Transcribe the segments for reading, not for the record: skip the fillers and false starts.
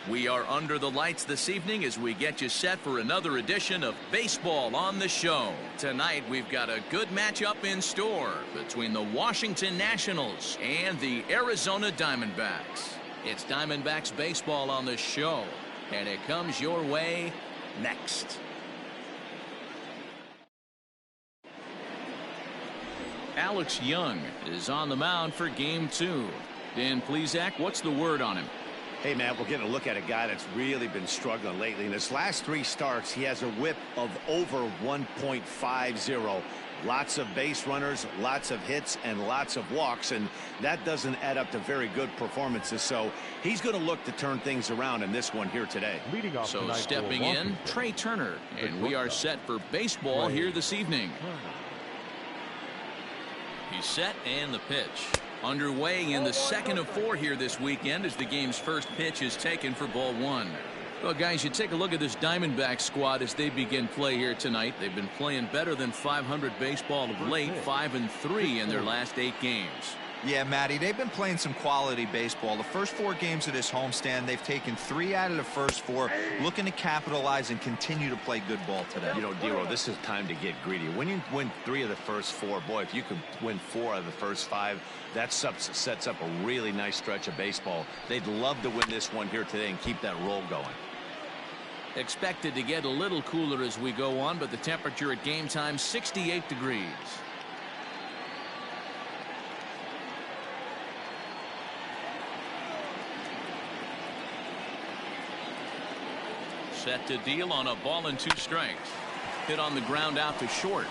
We are under the lights this evening as we get you set for another edition of Baseball on the Show. Tonight we've got a good matchup in store between the Washington Nationals and the Arizona Diamondbacks. It's Diamondbacks baseball on the show, and it comes your way next. Alex Young is on the mound for game 2. Dan Plesac, what's the word on him? Hey, man, we're getting a look at a guy that's really been struggling lately. In his last 3 starts, he has a whip of over 1.50. Lots of base runners, lots of hits, and lots of walks, and that doesn't add up to very good performances. So he's going to look to turn things around in this one here today. So stepping in, Trey Turner, and we are set for baseball here this evening. He's set, and the pitch. Underway in the second of 4 here this weekend as the game's first pitch is taken for ball 1. Well, guys, you take a look at this Diamondback squad as they begin play here tonight. They've been playing better than .500 baseball of late, 5-3 in their last 8 games. Yeah, Matty, they've been playing some quality baseball. The first 4 games of this homestand, they've taken 3 out of the first 4, looking to capitalize and continue to play good ball today. You know, Dero, this is time to get greedy. When you win 3 of the first 4, boy, if you could win 4 out of the first 5, that sets up a really nice stretch of baseball. They'd love to win this one here today and keep that roll going. Expected to get a little cooler as we go on, but the temperature at game time, 68 degrees. Set to deal on a ball and 2 strikes. Hit on the ground out to short.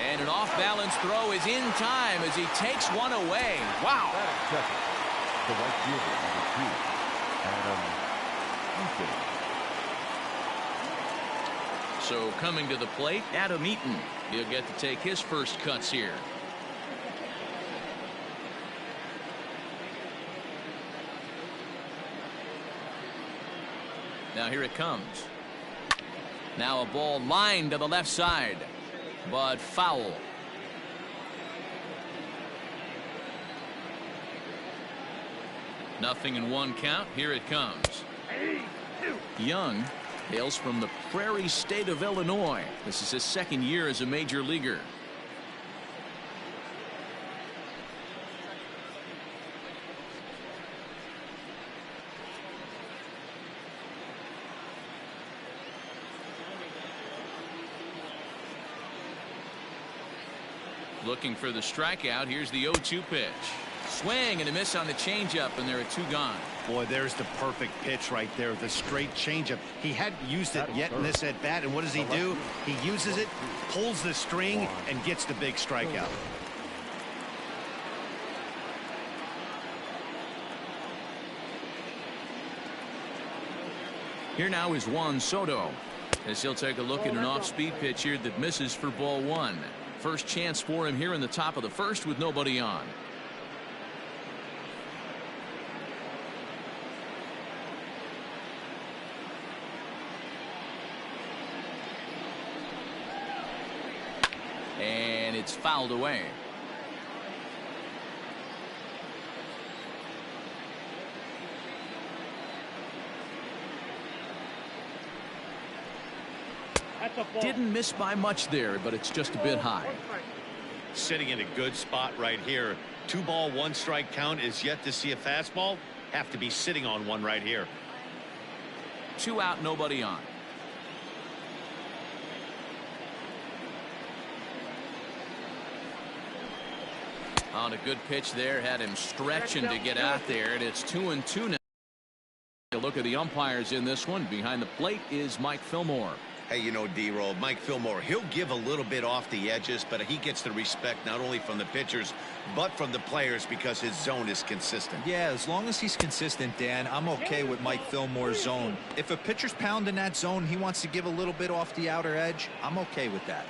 And an off-balance throw is in time as he takes one away. Wow. The right fielder, Adam. So coming to the plate, Adam Eaton. He'll get to take his first cuts here. Now here it comes. Now a ball lined to the left side, but foul. Nothing in 1 count. Here it comes. Young hails from the Prairie State of Illinois. This is his 2nd year as a major leaguer. Looking for the strikeout. Here's the 0-2 pitch. Swing and a miss on the changeup, and there are 2 gone. Boy, there's the perfect pitch right there. The straight changeup. He hadn't used it yet in this at bat, and what does he do? He uses it, pulls the string, and gets the big strikeout. Here now is Juan Soto as he'll take a look at an off-speed pitch here that misses for ball 1. First chance for him here in the top of the first with nobody on. And it's fouled away. Didn't miss by much there, but it's just a bit high. Sitting in a good spot right here. 2 ball, 1 strike count is yet to see a fastball. Have to be sitting on one right here. 2 out, nobody on. On a good pitch there, had him stretching to get out there, and it's 2-2 now. Look at the umpires in this one. Behind the plate is Mike Fillmore. Hey, you know, D-Roll, Mike Fillmore, he'll give a little bit off the edges, but he gets the respect not only from the pitchers, but from the players because his zone is consistent. Yeah, as long as he's consistent, Dan, I'm okay with Mike Fillmore's zone. If a pitcher's pounding that zone, he wants to give a little bit off the outer edge, I'm okay with that.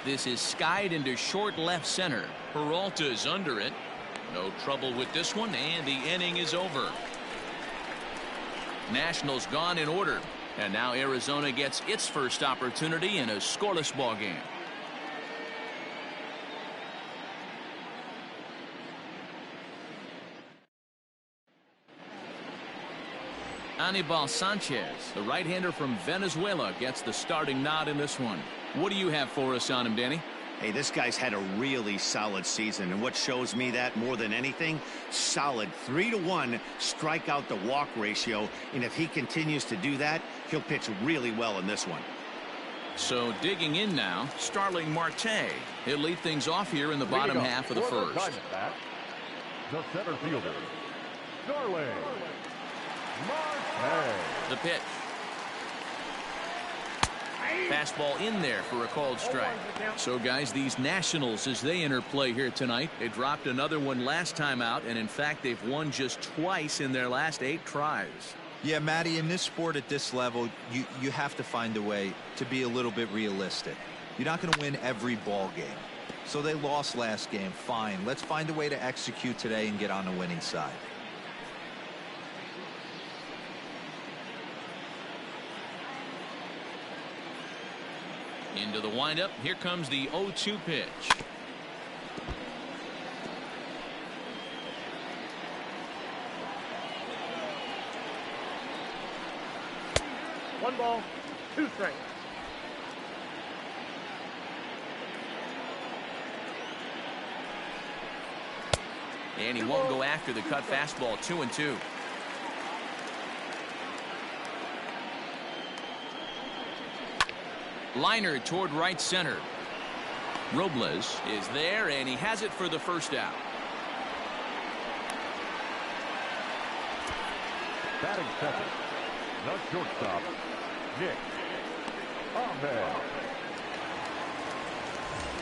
This is skied into short left center. Peralta is under it. No trouble with this one, and the inning is over. Nationals gone in order, and now Arizona gets its first opportunity in a scoreless ball game. Anibal Sanchez, the right-hander from Venezuela, gets the starting nod in this one. What do you have for us on him, Danny? Hey, this guy's had a really solid season, and what shows me that more than anything, solid 3-to-1 strikeout to walk ratio, and if he continues to do that, he'll pitch really well in this one. So digging in now, Starling Marte. He'll lead things off here in the bottom half of the first. The center fielder, Starling Marte. The pitch. Fastball in there for a called strike. So guys, these Nationals, as they enter play here tonight, they dropped another one last time out, and in fact they've won just twice in their last 8 tries. Yeah, Matty, in this sport at this level, you have to find a way to be a little bit realistic. You're not going to win every ball game. So they lost last game. Fine. Let's find a way to execute today and get on the winning side. Into the windup. Here comes the 0-2 pitch. One ball, 2 strikes. And he won't go after the cut fastball. 2-2. Liner toward right center. Robles is there, and he has it for the first out. Batting second, the shortstop, Nick Ahmed.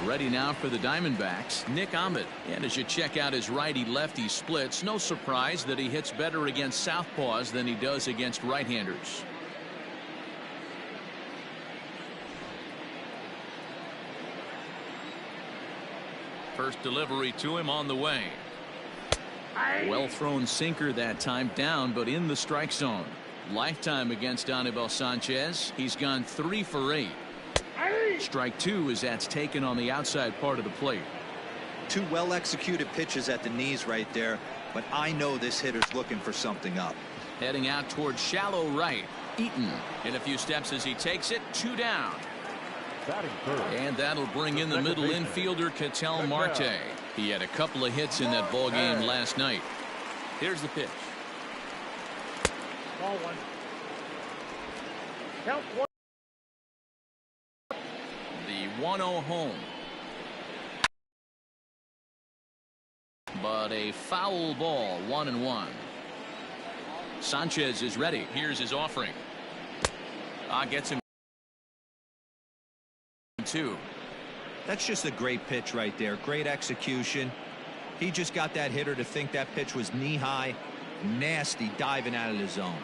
Ready now for the Diamondbacks, Nick Ahmed. And as you check out his righty-lefty splits, no surprise that he hits better against southpaws than he does against right-handers. First delivery to him on the way. Well thrown sinker that time, down but in the strike zone. Lifetime against Anibal Sanchez. He's gone 3 for 8. Strike 2 as that's taken on the outside part of the plate. 2 well executed pitches at the knees right there, but I know this hitter's looking for something up. Heading out towards shallow right. Eaton in a few steps as he takes it. 2 down. And that'll bring in the middle infielder, Ketel Marte. He had a couple of hits in that ball game last night. Here's the pitch. Ball 1. Count 1. The 1-0 home. But a foul ball, 1-1. Sanchez is ready. Here's his offering. Gets him 2. That's just a great pitch right there. Great execution. He just got that hitter to think that pitch was knee high. Nasty diving out of the zone.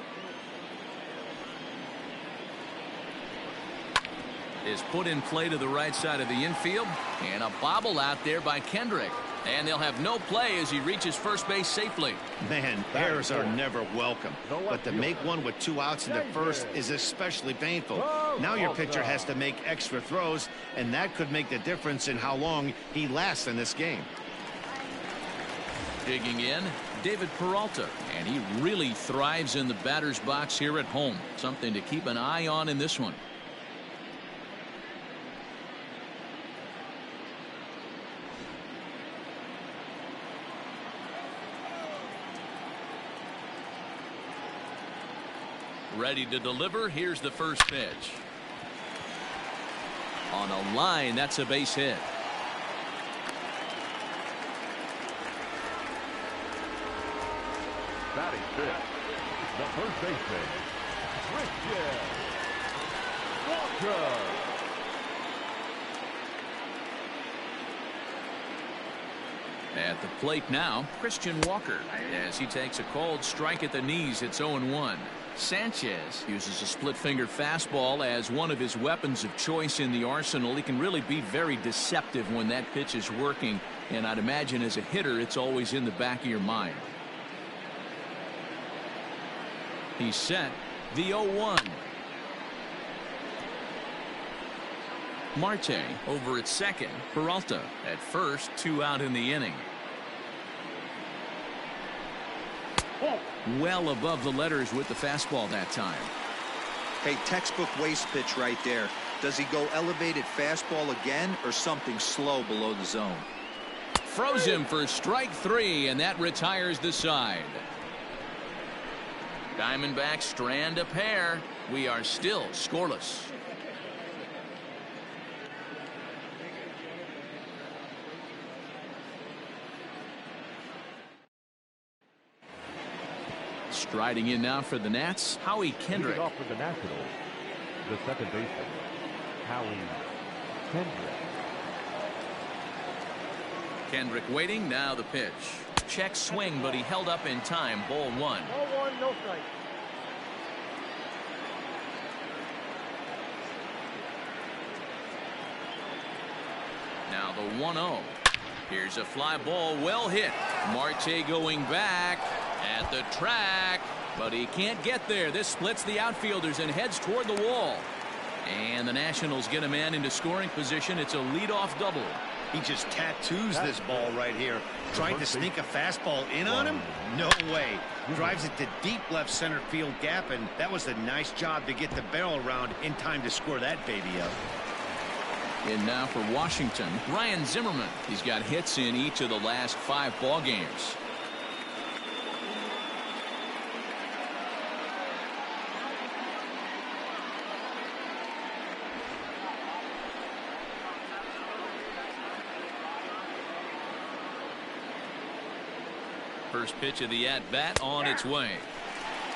Is put in play to the right side of the infield, and a bobble out there by Kendrick, and they'll have no play as he reaches first base safely. Man, errors are never welcome, but to make one with 2 outs in the first is especially painful. Now your pitcher has to make extra throws, and that could make the difference in how long he lasts in this game. Digging in, David Peralta, and he really thrives in the batter's box here at home. Something to keep an eye on in this one. Ready to deliver. Here's the first pitch. On a line, that's a base hit. Batting fifth, the first baseman, Christian Walker. At the plate now, Christian Walker, as he takes a called strike at the knees. It's 0-1. Sanchez uses a split-fingered fastball as one of his weapons of choice in the arsenal. He can really be very deceptive when that pitch is working, and I'd imagine as a hitter it's always in the back of your mind. He's set. The 0-1. Marte over at second. Peralta at first. 2 out in the inning. Well above the letters with the fastball that time. Hey, textbook waste pitch right there. Does he go elevated fastball again or something slow below the zone? Froze him for strike 3, and that retires the side. Diamondbacks strand a pair. We are still scoreless. Striding in now for the Nats, Howie Kendrick. Leading off for the Nationals, the second baseman, Howie Kendrick. Kendrick waiting, now the pitch. Check swing, but he held up in time. Ball 1. No one, no strike. Now the 1-0. Here's a fly ball, well hit. Marte going back at the track, but he can't get there. This splits the outfielders and heads toward the wall. And the Nationals get a man into scoring position. It's a leadoff double. He just tattoos this ball right here. Trying to sneak a fastball in on him? No way. Drives it to deep left center field gap, and that was a nice job to get the barrel around in time to score that baby up. And now for Washington, Ryan Zimmerman. He's got hits in each of the last 5 ball games. First pitch of the at-bat on its way.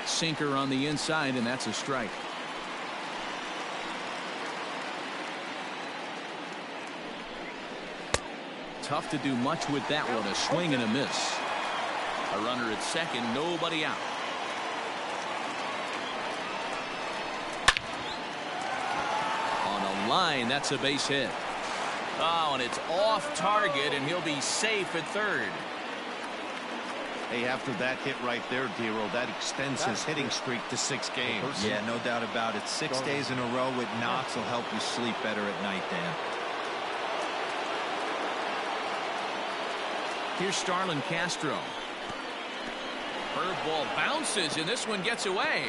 Sinker on the inside, and that's a strike. Tough to do much with that one. A swing and a miss. A runner at second, nobody out. On a line, that's a base hit. Oh, and it's off target, and he'll be safe at third. Hey, after that hit right there, Dero, that extends his hitting streak to 6 games. Yeah, no doubt about it. 6 days in a row with knocks will help you sleep better at night, Dan. Here's Starlin Castro. Curveball bounces, and this one gets away.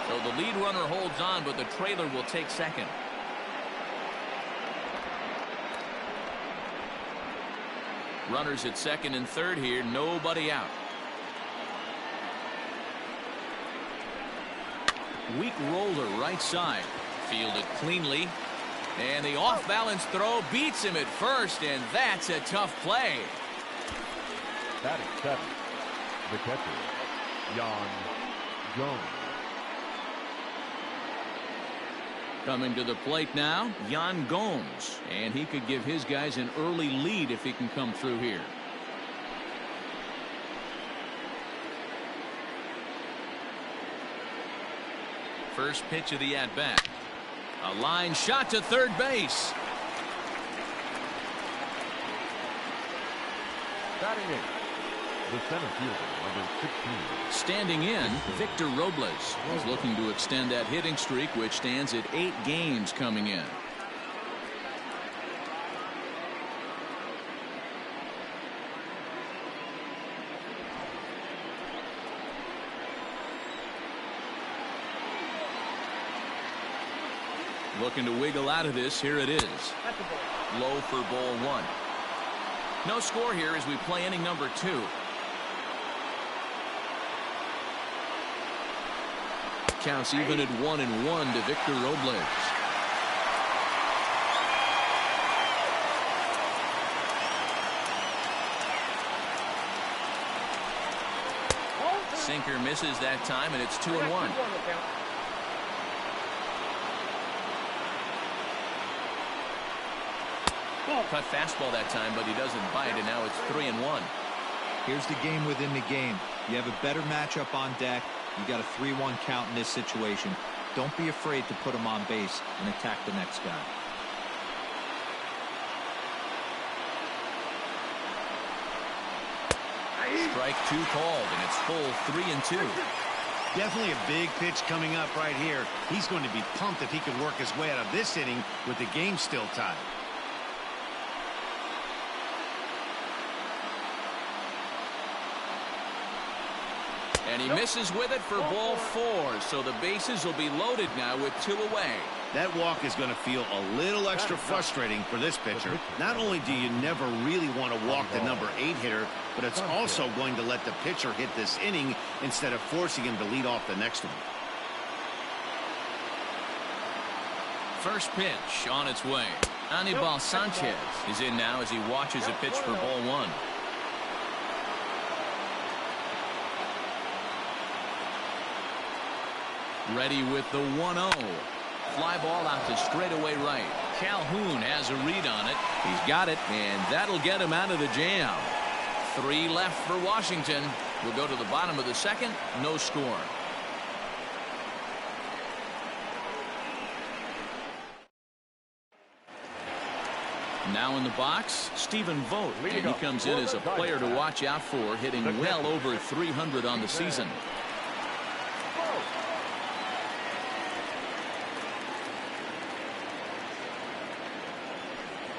So the lead runner holds on, but the trailer will take second. Runners at second and third here, nobody out. Weak roller right side. Fielded cleanly. And the off-balance throw beats him at first, and that's a tough play. Batting 7, the catcher, Yan Jones. Coming to the plate now, Yan Gomes, and he could give his guys an early lead if he can come through here. First pitch of the at-bat. A line shot to third base. Batting 8, the center fielder, number 16. Standing in, Victor Robles is looking to extend that hitting streak, which stands at 8 games coming in. Looking to wiggle out of this. Here it is. Low for ball 1. No score here as we play inning number 2. Counts even at 1-1 to Victor Robles. Sinker misses that time, and it's 2-1. Cut fastball that time, but he doesn't bite, and now it's 3-1. Here's the game within the game. You have a better matchup on deck. You got a 3-1 count in this situation. Don't be afraid to put him on base and attack the next guy. Strike 2 called, and it's full 3-2. Definitely a big pitch coming up right here. He's going to be pumped if he can work his way out of this inning with the game still tied. And he misses with it for ball 4. So the bases will be loaded now with 2 away. That walk is going to feel a little extra frustrating for this pitcher. Not only do you never really want to walk the number 8 hitter, but it's also going to let the pitcher hit this inning instead of forcing him to lead off the next one. First pitch on its way. Anibal Sanchez is in now as he watches a pitch for ball 1. Ready with the 1-0. Fly ball out to straightaway right. Calhoun has a read on it. He's got it, and that'll get him out of the jam. 3 left for Washington. We'll go to the bottom of the 2nd. No score. Now in the box, Stephen Vogt, and he comes in as a player to watch out for, hitting well over 300 on the season.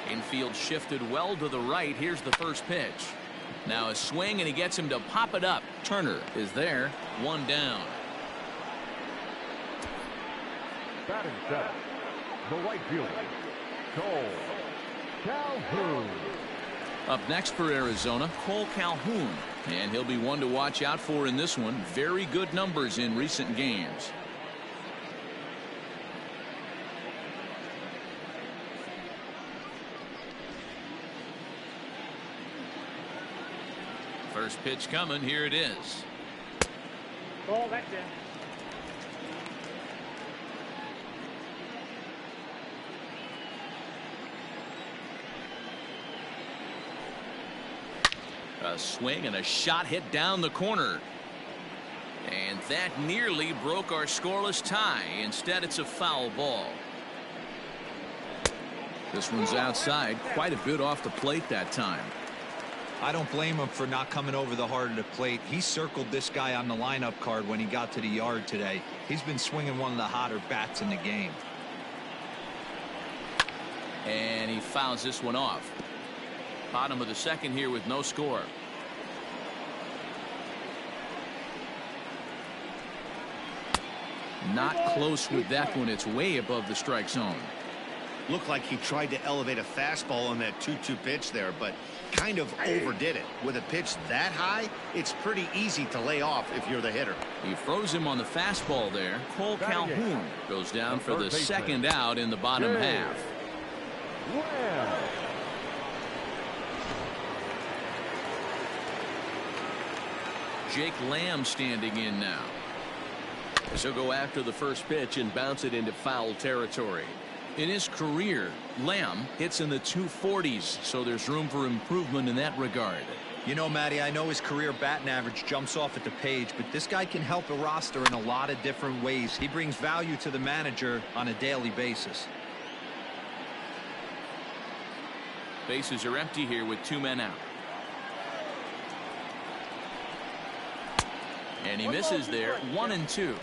Infield shifted well to the right. Here's the first pitch. Now a swing, and he gets him to pop it up. Turner is there. 1 down. Batting 7th, the right fielder, Cole Calhoun. Up next for Arizona, Cole Calhoun, and he'll be one to watch out for in this one. Very good numbers in recent games. First pitch coming. Here it is. Ball, that's in. A swing and a shot hit down the corner. And that nearly broke our scoreless tie. Instead, it's a foul ball. This one's outside. Quite a bit off the plate that time. I don't blame him for not coming over the heart of the plate. He circled this guy on the lineup card when he got to the yard today. He's been swinging one of the hotter bats in the game. And he fouls this one off. Bottom of the 2nd here with no score. Not close with that one. It's way above the strike zone. Looked like he tried to elevate a fastball on that 2-2 pitch there, but kind of overdid it. With a pitch that high, it's pretty easy to lay off if you're the hitter. He froze him on the fastball there. Cole Calhoun goes down for the 2nd out in the bottom half. Well. Jake Lamb standing in now. So go after the first pitch and bounce it into foul territory. In his career, Lamb hits in the 240s, so there's room for improvement in that regard. You know, Matty, I know his career batting average jumps off at the page, but this guy can help a roster in a lot of different ways. He brings value to the manager on a daily basis. Bases are empty here with 2 men out. And he misses there. 1-2.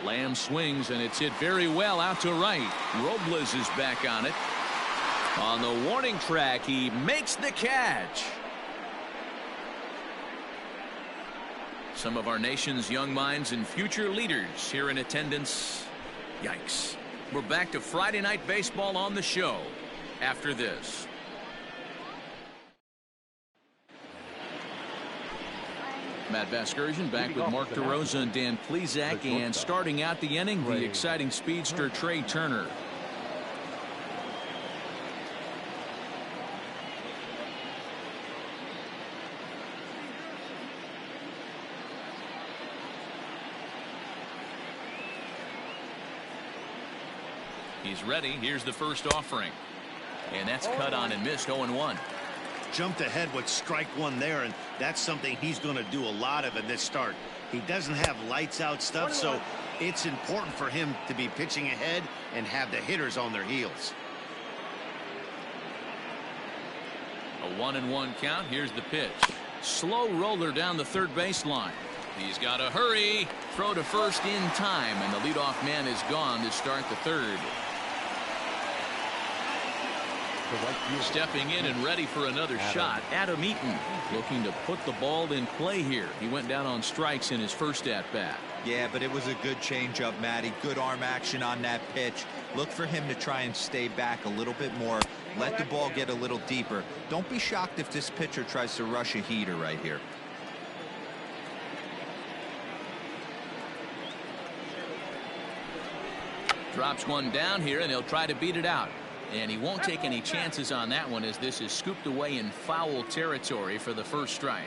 Lamb swings, and it's hit very well out to right. Robles is back on it. On the warning track, he makes the catch. Some of our nation's young minds and future leaders here in attendance. Yikes. We're back to Friday Night Baseball on the show after this. Matt Vasgersian back with Mark DeRosa and Dan Plesac, and starting out the inning, the exciting speedster Trey Turner. He's ready. Here's the first offering. And that's cut on and missed. 0-1. Jumped ahead with strike 1 there, and that's something he's going to do a lot of in this start. He doesn't have lights out stuff, so it's important for him to be pitching ahead and have the hitters on their heels. A 1-1 count. Here's the pitch. Slow roller down the third baseline. He's got to hurry. Throw to first in time, and the leadoff man is gone to start the 3rd. The right fielder. Stepping in and ready for another shot, Adam Eaton, looking to put the ball in play here. He went down on strikes in his first at-bat. Yeah, but it was a good changeup, Matty. Good arm action on that pitch. Look for him to try and stay back a little bit more. Let the ball get a little deeper. Don't be shocked if this pitcher tries to rush a heater right here. Drops one down here, and he'll try to beat it out. And he won't take any chances on that one, as this is scooped away in foul territory for the first strike.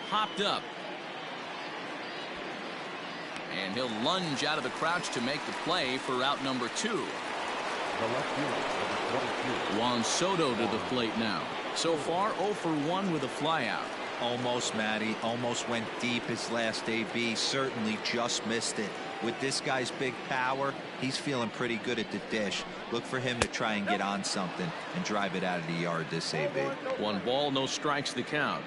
Hopped up. And he'll lunge out of the crouch to make the play for out number 2. The left fielder, number 22. Juan Soto to the plate now. So far 0 for 1 with a flyout. Almost, Matty. Almost went deep his last AB. Certainly just missed it. With this guy's big power, he's feeling pretty good at the dish. Look for him to try and get on something and drive it out of the yard this AB. 1 ball, no strikes the count.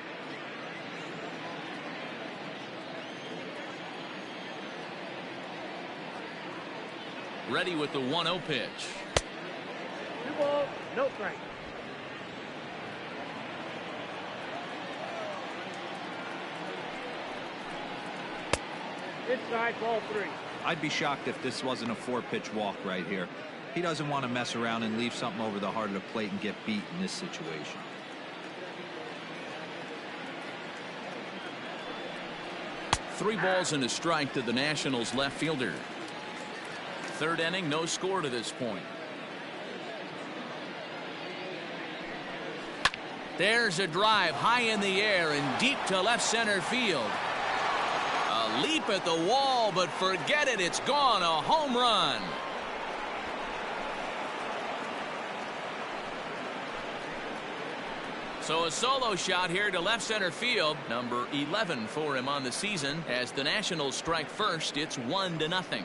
Ready with the 1-0 pitch. 2 balls, no strike. Inside, ball 3. I'd be shocked if this wasn't a 4-pitch walk right here. He doesn't want to mess around and leave something over the heart of the plate and get beat in this situation. Three balls and a strike to the Nationals left fielder. Third inning, no score to this point. There's a drive high in the air and deep to left center field. A leap at the wall, but forget it, it's gone. A home run. So a solo shot here to left center field. Number 11 for him on the season. As the Nationals strike first, it's 1-0.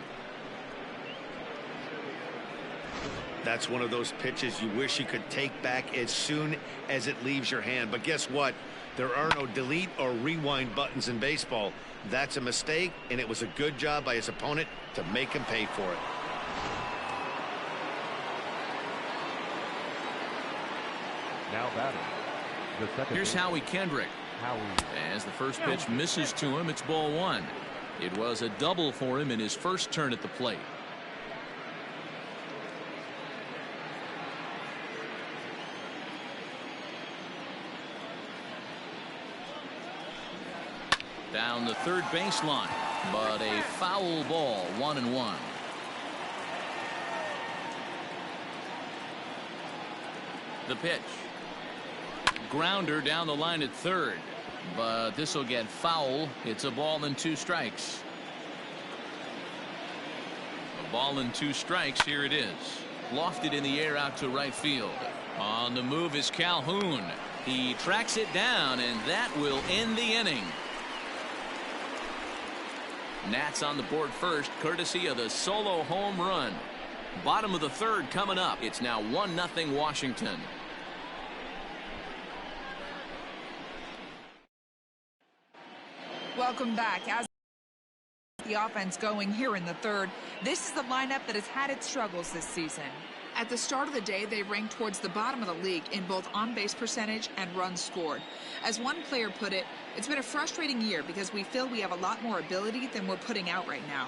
That's one of those pitches you wish you could take back as soon as it leaves your hand. But guess what? There are no delete or rewind buttons in baseball. That's a mistake, and it was a good job by his opponent to make him pay for it. Now batting. The second Here's baseman, Howie Kendrick. As the first pitch misses to him, it's ball 1. It was a double for him in his first turn at the plate. Down the third baseline, but a foul ball, 1-1. The pitch. Grounder down the line at third, but this will get foul. It's a ball and 2 strikes. A ball and 2 strikes. Here it is. Lofted in the air out to right field. On the move is Calhoun. He tracks it down, and that will end the inning. Nats on the board first, courtesy of the solo home run. Bottom of the third coming up. It's now 1-0 Washington. Welcome back. As the offense going here in the third, this is the lineup that has had its struggles this season. At the start of the day, they ranked towards the bottom of the league in both on-base percentage and runs scored. As one player put it, it's been a frustrating year because we feel we have a lot more ability than we're putting out right now.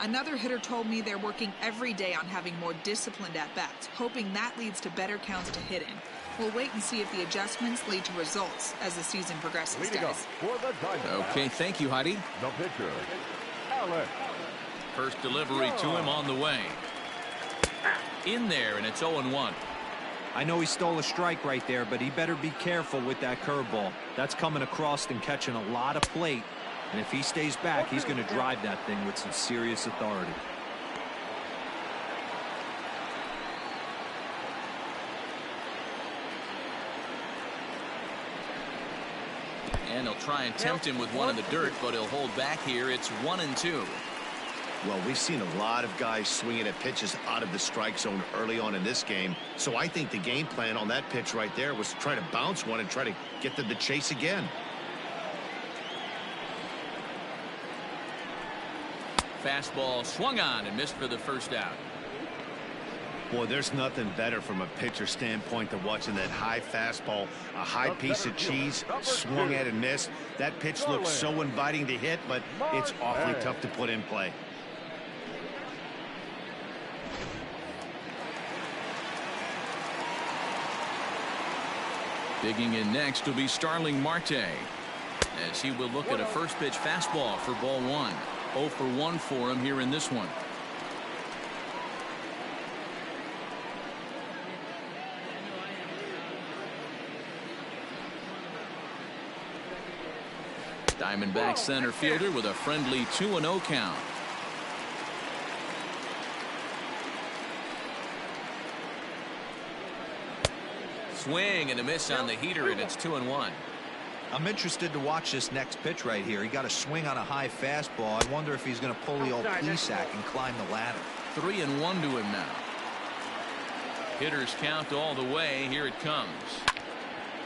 Another hitter told me they're working every day on having more disciplined at-bats, hoping that leads to better counts to hit in. We'll wait and see if the adjustments lead to results as the season progresses, leading up guys. for the Diamondbacks, Okay, thank you, Heidi. the pitcher, Alex. First delivery to him on the way. In there, and it's 0-1. I know he stole a strike right there, but he better be careful with that curveball. That's coming across and catching a lot of plate. And if he stays back, he's going to drive that thing with some serious authority. And he'll try and tempt him with one in the dirt, but he'll hold back here. It's 1-2. Well, we've seen a lot of guys swinging at pitches out of the strike zone early on in this game. So I think the game plan on that pitch right there was to try to bounce one and try to get them to chase again. Fastball swung on and missed for the first out. Boy, there's nothing better from a pitcher standpoint than watching that high fastball, a high piece of cheese, swung at and missed. That pitch looks so inviting to hit, but it's awfully tough to put in play. Digging in next will be Starling Marte, as he will look at a first pitch fastball for ball one. 0 for 1 for him here in this one. Diamondback center fielder with a friendly 2-0 count. Swing and a miss on the heater, and it's 2-1. I'm interested to watch this next pitch right here. He got a swing on a high fastball. I wonder if he's going to pull the old Plesac and climb the ladder. 3-1 to him now. Hitters count all the way. Here it comes.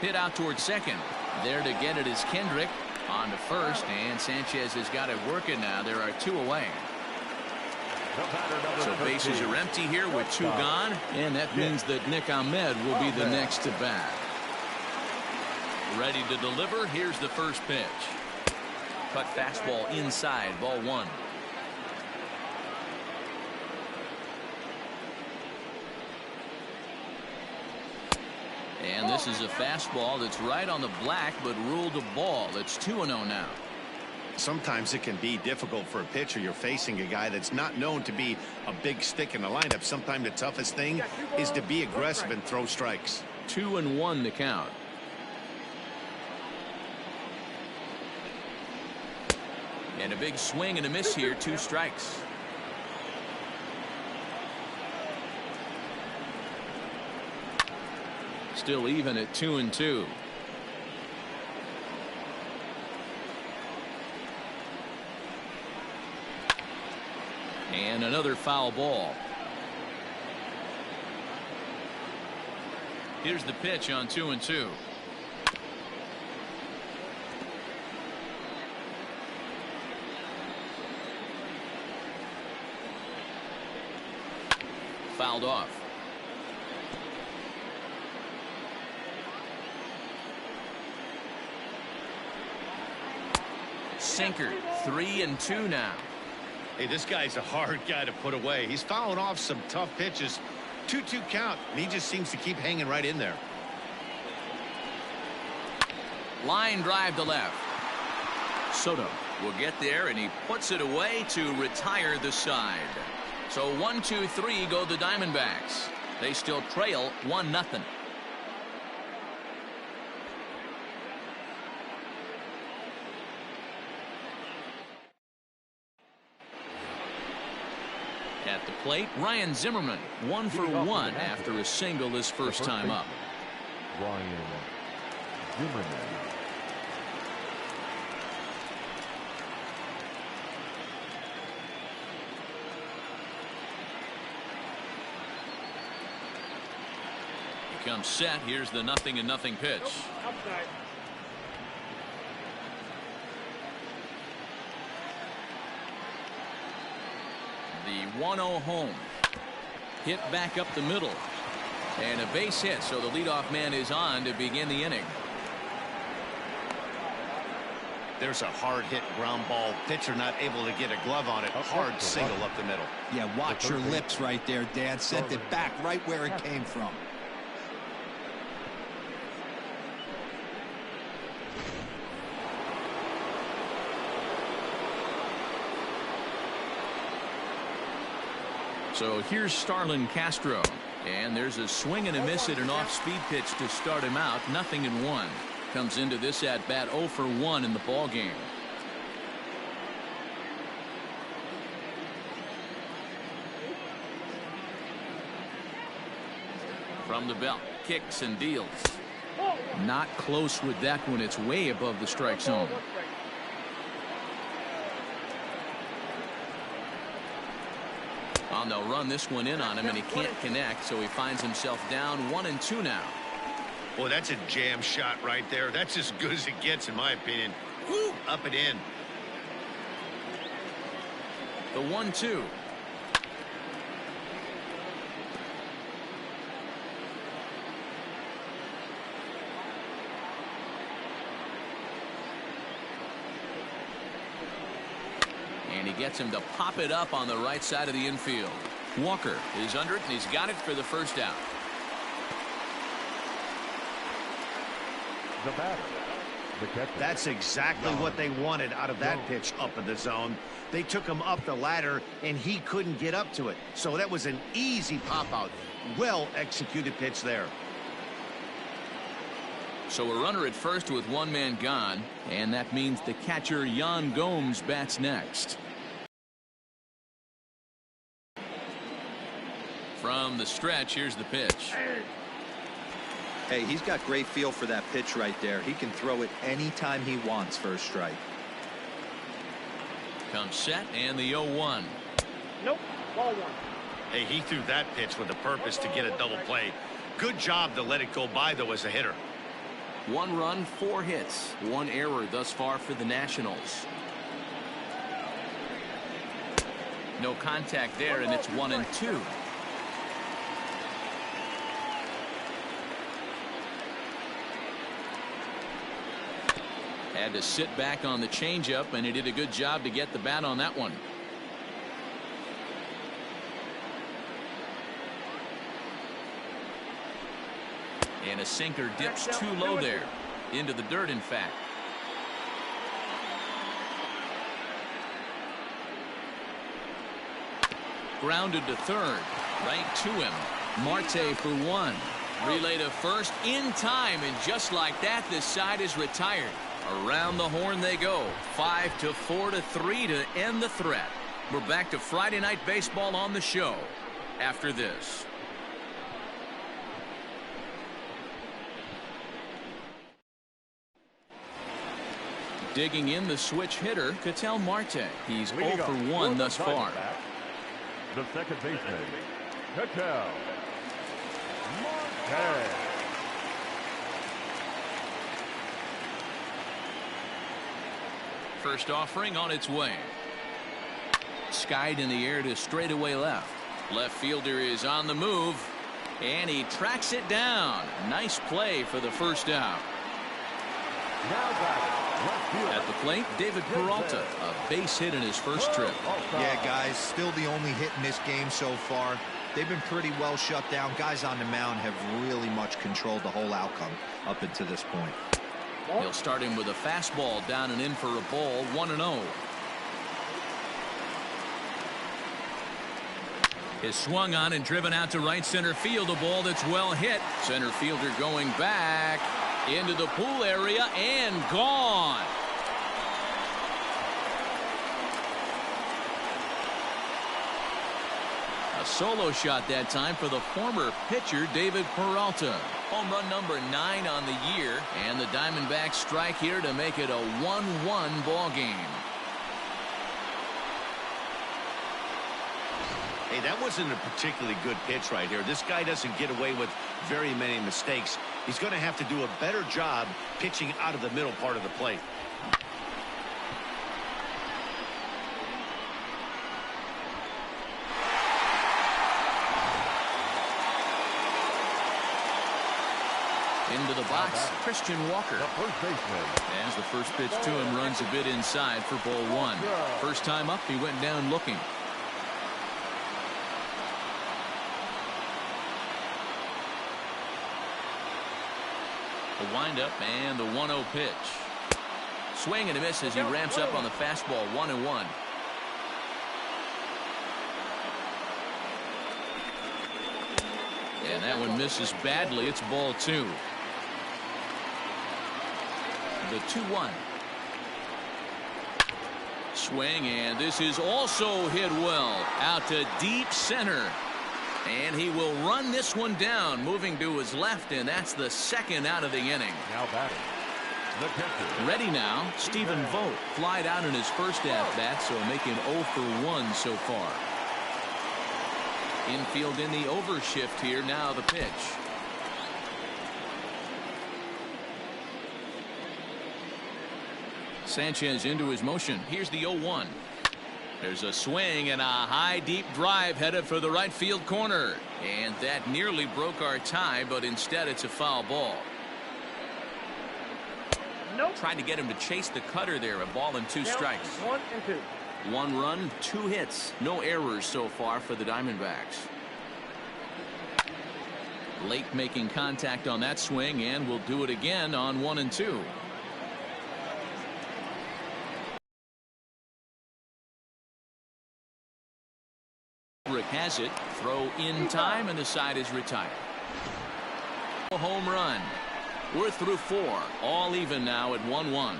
Hit out towards second. There to get it is Kendrick. On to first, and Sanchez has got it working now. There are 2 away. So bases are empty here with 2 gone, and that means that Nick Ahmed will be the next to bat. Ready to deliver. Here's the first pitch. Cut fastball inside, ball 1. And this is a fastball that's right on the black, but ruled a ball. It's 2-0 now. Sometimes it can be difficult for a pitcher. You're facing a guy that's not known to be a big stick in the lineup. Sometimes the toughest thing is to be aggressive and throw strikes. 2-1 the count. And a big swing and a miss here. 2 strikes. Still even at 2-2. And another foul ball. Here's the pitch on 2-2. Fouled off. Sinker. 3-2 now. Hey, this guy's a hard guy to put away. He's fouling off some tough pitches. 2-2 count, and he just seems to keep hanging right in there. Line drive to left. Soto will get there, and he puts it away to retire the side. So 1-2-3 go the Diamondbacks. They still trail 1-0. At the plate, Ryan Zimmerman, 1 for 1 after a single his first time up. Ryan Zimmerman. He comes set. Here's the 0-0 pitch. Outside. The 1-0 home. Hit back up the middle. And a base hit, so the leadoff man is on to begin the inning. There's a hard hit ground ball. Pitcher not able to get a glove on it. A hard single up the middle. Yeah, watch your lips right there, Dad. Sent it back right where it came from. So here's Starlin Castro, and there's a swing and a miss at an off-speed pitch to start him out. 0-1. Comes into this at bat 0 for 1 in the ball game. From the belt, kicks and deals. Not close with that one. It's way above the strike zone. They'll run this one in on him, and he can't connect, so he finds himself down 1-2 now. Boy, that's a jam shot right there. That's as good as it gets, in my opinion. Woo, up and in. The 1-2. gets him to pop it up on the right side of the infield. Walker is under it, and he's got it for the first out. The batter, the catcher. That's exactly what they wanted out of that pitch up in the zone. They took him up the ladder, and he couldn't get up to it. So that was an easy pop-out. Well-executed pitch there. So a runner at first with one man gone, and that means the catcher Yan Gomes bats next. From the stretch, here's the pitch. Hey, he's got great feel for that pitch right there. He can throw it anytime he wants for a strike. Comes set, and the 0-1. Nope. Ball one. Hey, he threw that pitch with a purpose to get a double play. Good job to let it go by, though, as a hitter. 1 run, 4 hits, 1 error thus far for the Nationals. No contact there, and it's 1-2. Had to sit back on the changeup, and he did a good job to get the bat on that one. And a sinker dips too low there. Into the dirt, in fact. Grounded to third. Right to him. Marte for 1. Relay to first in time, and just like that, this side is retired. Around the horn they go. 5-4-3 to end the threat. We're back to Friday Night Baseball on the show after this. Digging in the switch hitter, Ketel Marte. He's 0 for 1 thus far. The second baseman, Ketel Marte. First offering on its way. Skied in the air to straightaway left. Left fielder is on the move, and he tracks it down. Nice play for the first out. At the plate, David Peralta, a base hit in his first trip. Yeah, guys, still the only hit in this game so far. They've been pretty well shut down. Guys on the mound have really much controlled the whole outcome up until this point. He'll start him with a fastball down and in for a ball, 1-0. Is swung on and driven out to right center field. A ball that's well hit. Center fielder going back into the pool area and gone. A solo shot that time for the former pitcher David Peralta. Home run number 9 on the year, and the Diamondbacks strike here to make it a 1-1 ball game. Hey, that wasn't a particularly good pitch right here. This guy doesn't get away with very many mistakes. He's going to have to do a better job pitching out of the middle part of the plate. Into the box, Christian Walker. The first baseman. As the first pitch to him runs a bit inside for ball 1. First time up, he went down looking. The windup and the 1-0 pitch. Swing and a miss as he ramps up on the fastball, 1-1. And that one misses badly. It's ball 2. The 2-1. Swing, and this is also hit well out to deep center. And he will run this one down, moving to his left, and that's the second out of the inning. Now batting, the catcher. Ready now, Stephen Vogt. Flied out in his first at-bat, so making 0 for 1 so far. Infield in the overshift here. Now the pitch. Sanchez into his motion. Here's the 0-1. There's a swing and a high deep drive headed for the right field corner, and that nearly broke our tie, but instead it's a foul ball. Nope. Trying to get him to chase the cutter there. A ball and 2 strikes. 1-2. 1 run, 2 hits. No errors so far for the Diamondbacks. Late making contact on that swing, and will do it again on 1 and 2. Rick has it. Throw in time, and the side is retired. A home run. We're through 4. All even now at 1-1.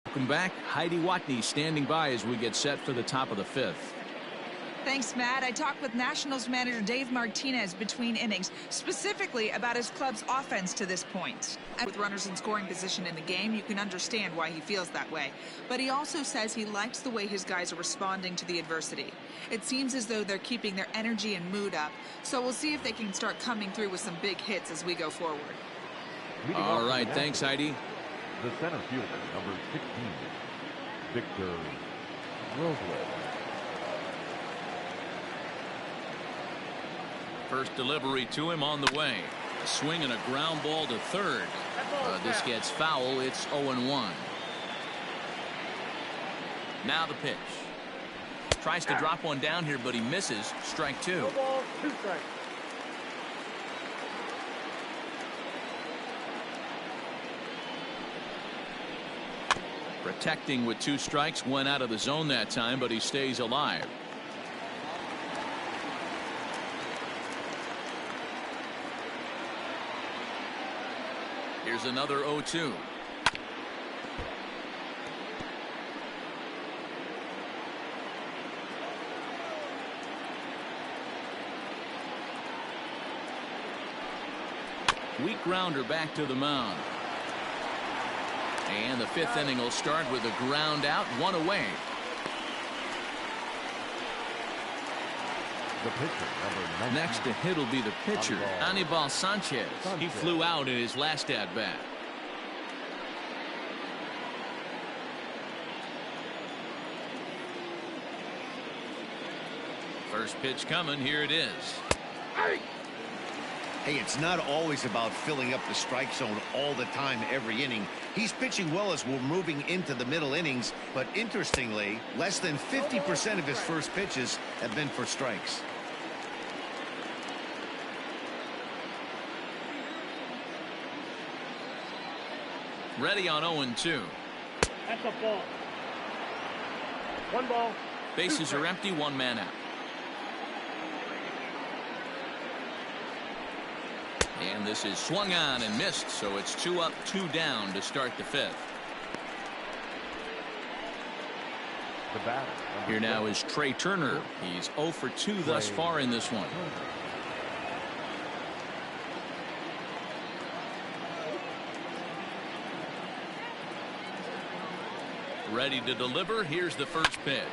Welcome back. Heidi Watney standing by as we get set for the top of the 5th. Thanks, Matt. I talked with Nationals manager Dave Martinez between innings, specifically about his club's offense to this point. And with runners in scoring position in the game, you can understand why he feels that way. But he also says he likes the way his guys are responding to the adversity. It seems as though they're keeping their energy and mood up, so we'll see if they can start coming through with some big hits as we go forward. All right, thanks, Heidi. The center fielder, number 16, Victor Rosewood. First delivery to him on the way. A swing and a ground ball to third. This gets foul. It's 0-1. Now the pitch. Tries to drop one down here, but he misses. Strike 2. 1 ball, 2 strikes. Protecting with 2 strikes. Went out of the zone that time, but he stays alive. Here's another 0-2. Weak grounder back to the mound. And the 5th inning will start with a ground out, 1 away. The pitcher, number 19. Next to hit will be the pitcher, Anibal Sanchez. He flew out in his last at bat. First pitch coming. Here it is. Hey, it's not always about filling up the strike zone all the time every inning. He's pitching well as we're moving into the middle innings, but interestingly, less than 50% of his first pitches have been for strikes. Ready on 0-2. That's a ball. 1 ball. Bases are empty, 1 man out. And this is swung on and missed, so it's 2 up, 2 down to start the 5th. The batter. Here now is Trey Turner. He's 0 for 2 thus far in this one. Ready to deliver. Here's the first pitch.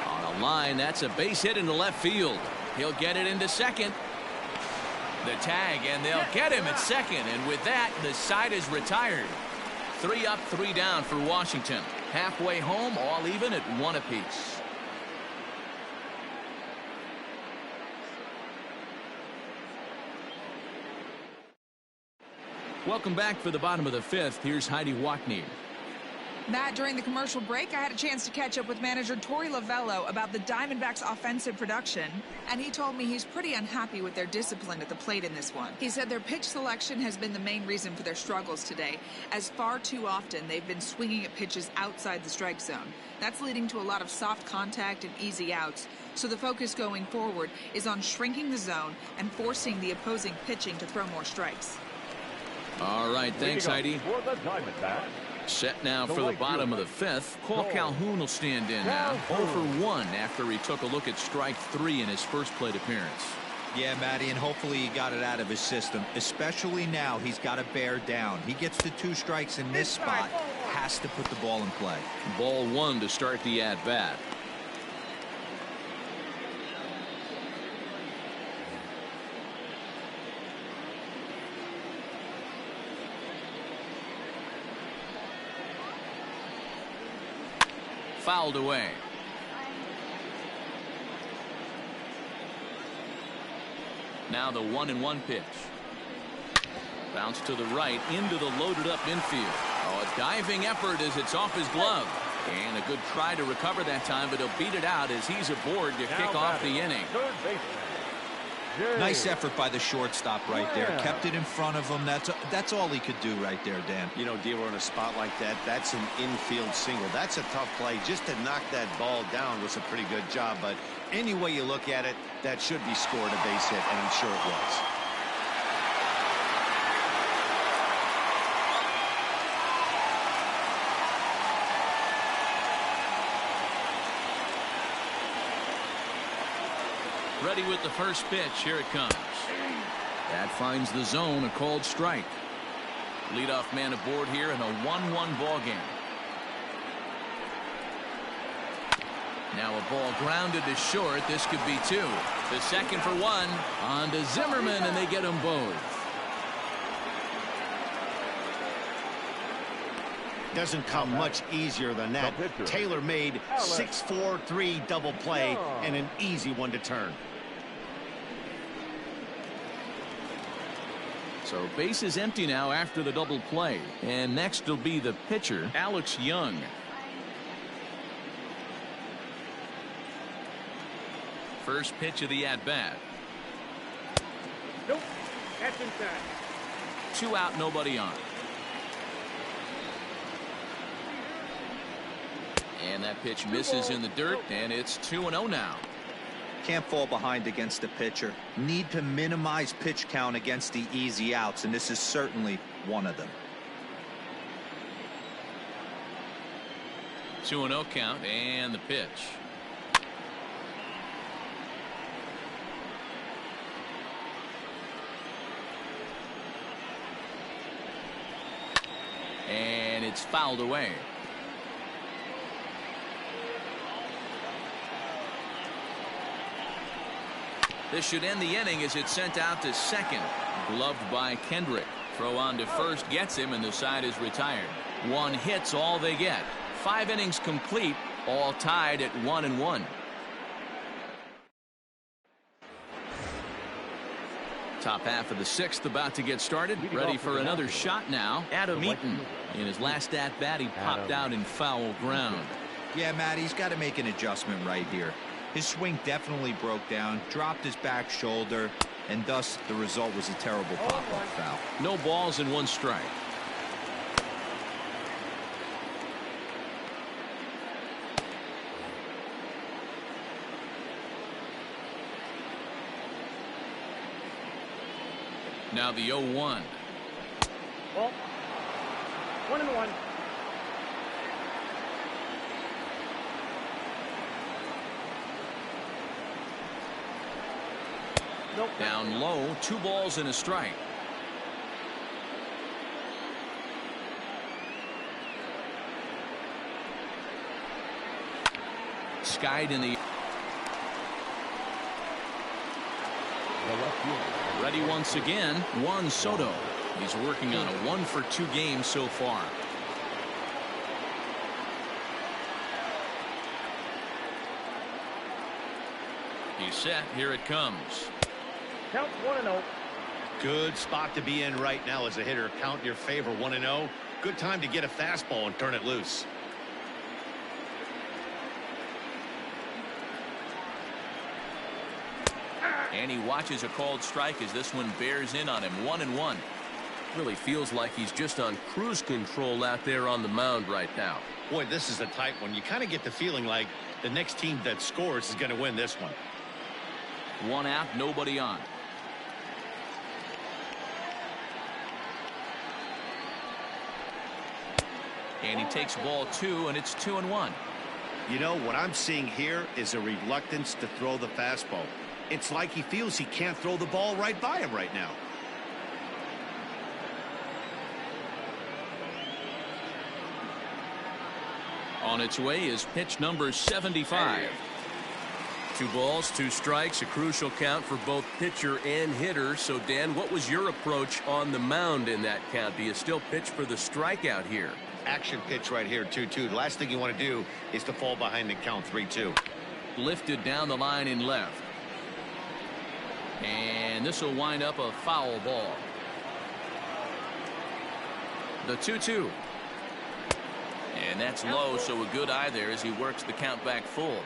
On a line, that's a base hit into left field. He'll get it into second. The tag, and they'll get him at second, and with that, the side is retired. 3 up, 3 down for Washington. Halfway home, all even at 1 apiece. Welcome back for the bottom of the 5th. Here's Heidi Watney. Matt, during the commercial break, I had a chance to catch up with manager Torey Lovello about the Diamondbacks' offensive production, and he told me he's pretty unhappy with their discipline at the plate in this one. He said their pitch selection has been the main reason for their struggles today, as far too often they've been swinging at pitches outside the strike zone. That's leading to a lot of soft contact and easy outs, so the focus going forward is on shrinking the zone and forcing the opposing pitching to throw more strikes. All right, thanks, Heidi. For the Diamondbacks. Set now for the bottom of the 5th. Cole Calhoun will stand in now. 0 for 1 after he took a look at strike 3 in his first plate appearance. Yeah, Matty, and hopefully he got it out of his system. Especially now, he's got to bear down. He gets the 2 strikes in this spot, has to put the ball in play. Ball 1 to start the at-bat. Fouled away. Now the 1-1 pitch. Bounce to the right into the loaded up infield. Oh, a diving effort as it's off his glove. And a good try to recover that time, but he'll beat it out as he's aboard to kick off the inning. Third baseman. Nice effort by the shortstop right there. Kept it in front of him. That's all he could do right there, Dan. You know, D'Lo, in a spot like that, that's an infield single. That's a tough play. Just to knock that ball down was a pretty good job. But any way you look at it, that should be scored a base hit, and I'm sure it was. Ready with the first pitch. Here it comes. That finds the zone, a called strike. Leadoff man aboard here in a 1-1 ball game. Now a ball grounded to short. This could be two. The second for one. On to Zimmerman, and they get them both. Doesn't come much easier than that. Taylor made 6-4-3 double play and an easy one to turn. So base is empty now after the double play. And next will be the pitcher, Alex Young. First pitch of the at-bat. Nope. That's inside. 2 out, nobody on. And that pitch misses in the dirt, and it's 2-0 now. Can't fall behind against the pitcher. Need to minimize pitch count against the easy outs, and this is certainly one of them. 2-0 count, and the pitch. And it's fouled away. This should end the inning as it's sent out to second. Gloved by Kendrick. Throw on to first gets him, and the side is retired. 1 hit's all they get. 5 innings complete, all tied at 1-1. Top half of the 6th about to get started. Ready for another shot now. Adam Eaton. In his last at-bat, he popped out in foul ground. Yeah, Matt, he's got to make an adjustment right here. His swing definitely broke down, dropped his back shoulder, and thus the result was a terrible pop-up foul. No balls and 1 strike. Now the 0-1. Well, 1-1. Nope. Down low, 2 balls and a strike. Skied in the ready once again. Juan Soto. He's working on a 1-for-2 game so far. He's set. Here it comes. Count 1-0. Good spot to be in right now as a hitter. Count your favor, 1-0. Good time to get a fastball and turn it loose. And he watches a called strike as this one bears in on him. 1-1. Really feels like he's just on cruise control out there on the mound right now. Boy, this is a tight one. You kind of get the feeling like the next team that scores is going to win this one. 1 out, nobody on. And he takes ball 2, and it's 2-1. You know, what I'm seeing here is a reluctance to throw the fastball. It's like he feels he can't throw the ball right by him right now. On its way is pitch number 75. 2 balls, 2 strikes, a crucial count for both pitcher and hitter. So, Dan, what was your approach on the mound in that count? Do you still pitch for the strikeout here? Action pitch right here, 2-2. The last thing you want to do is to fall behind and count 3-2. Lifted down the line in left. And this will wind up a foul ball. The 2-2. And that's low, so a good eye there as he works the count back full.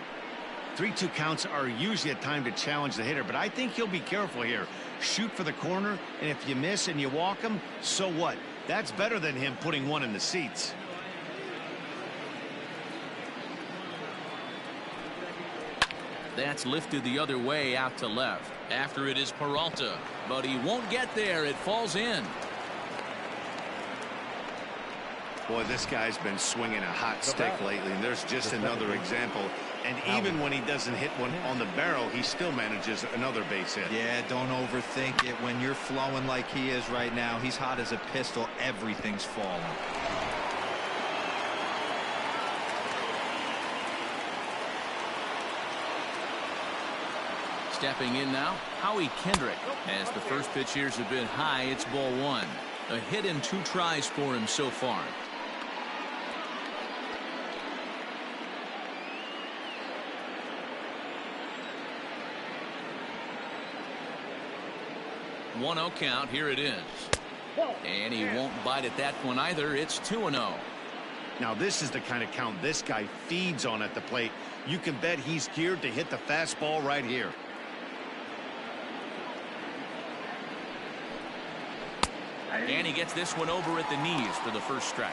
3-2 counts are usually a time to challenge the hitter, but I think he'll be careful here. Shoot for the corner, and if you miss and you walk him, so what? That's better than him putting one in the seats. That's lifted the other way out to left. After it is Peralta, but he won't get there. It falls in. Boy, this guy's been swinging a hot stick lately, and there's just another example. And even when he doesn't hit one on the barrel, he still manages another base hit. Yeah, don't overthink it. When you're flowing like he is right now, he's hot as a pistol. Everything's falling. Stepping in now, Howie Kendrick. As the first pitch here's a bit high, it's ball one. A hit in 2 tries for him so far. One 1-0 count. Here it is. And he won't bite at that one either. It's 2-0. Now this is the kind of count this guy feeds on at the plate. You can bet he's geared to hit the fastball right here. And he gets this one over at the knees for the first strike.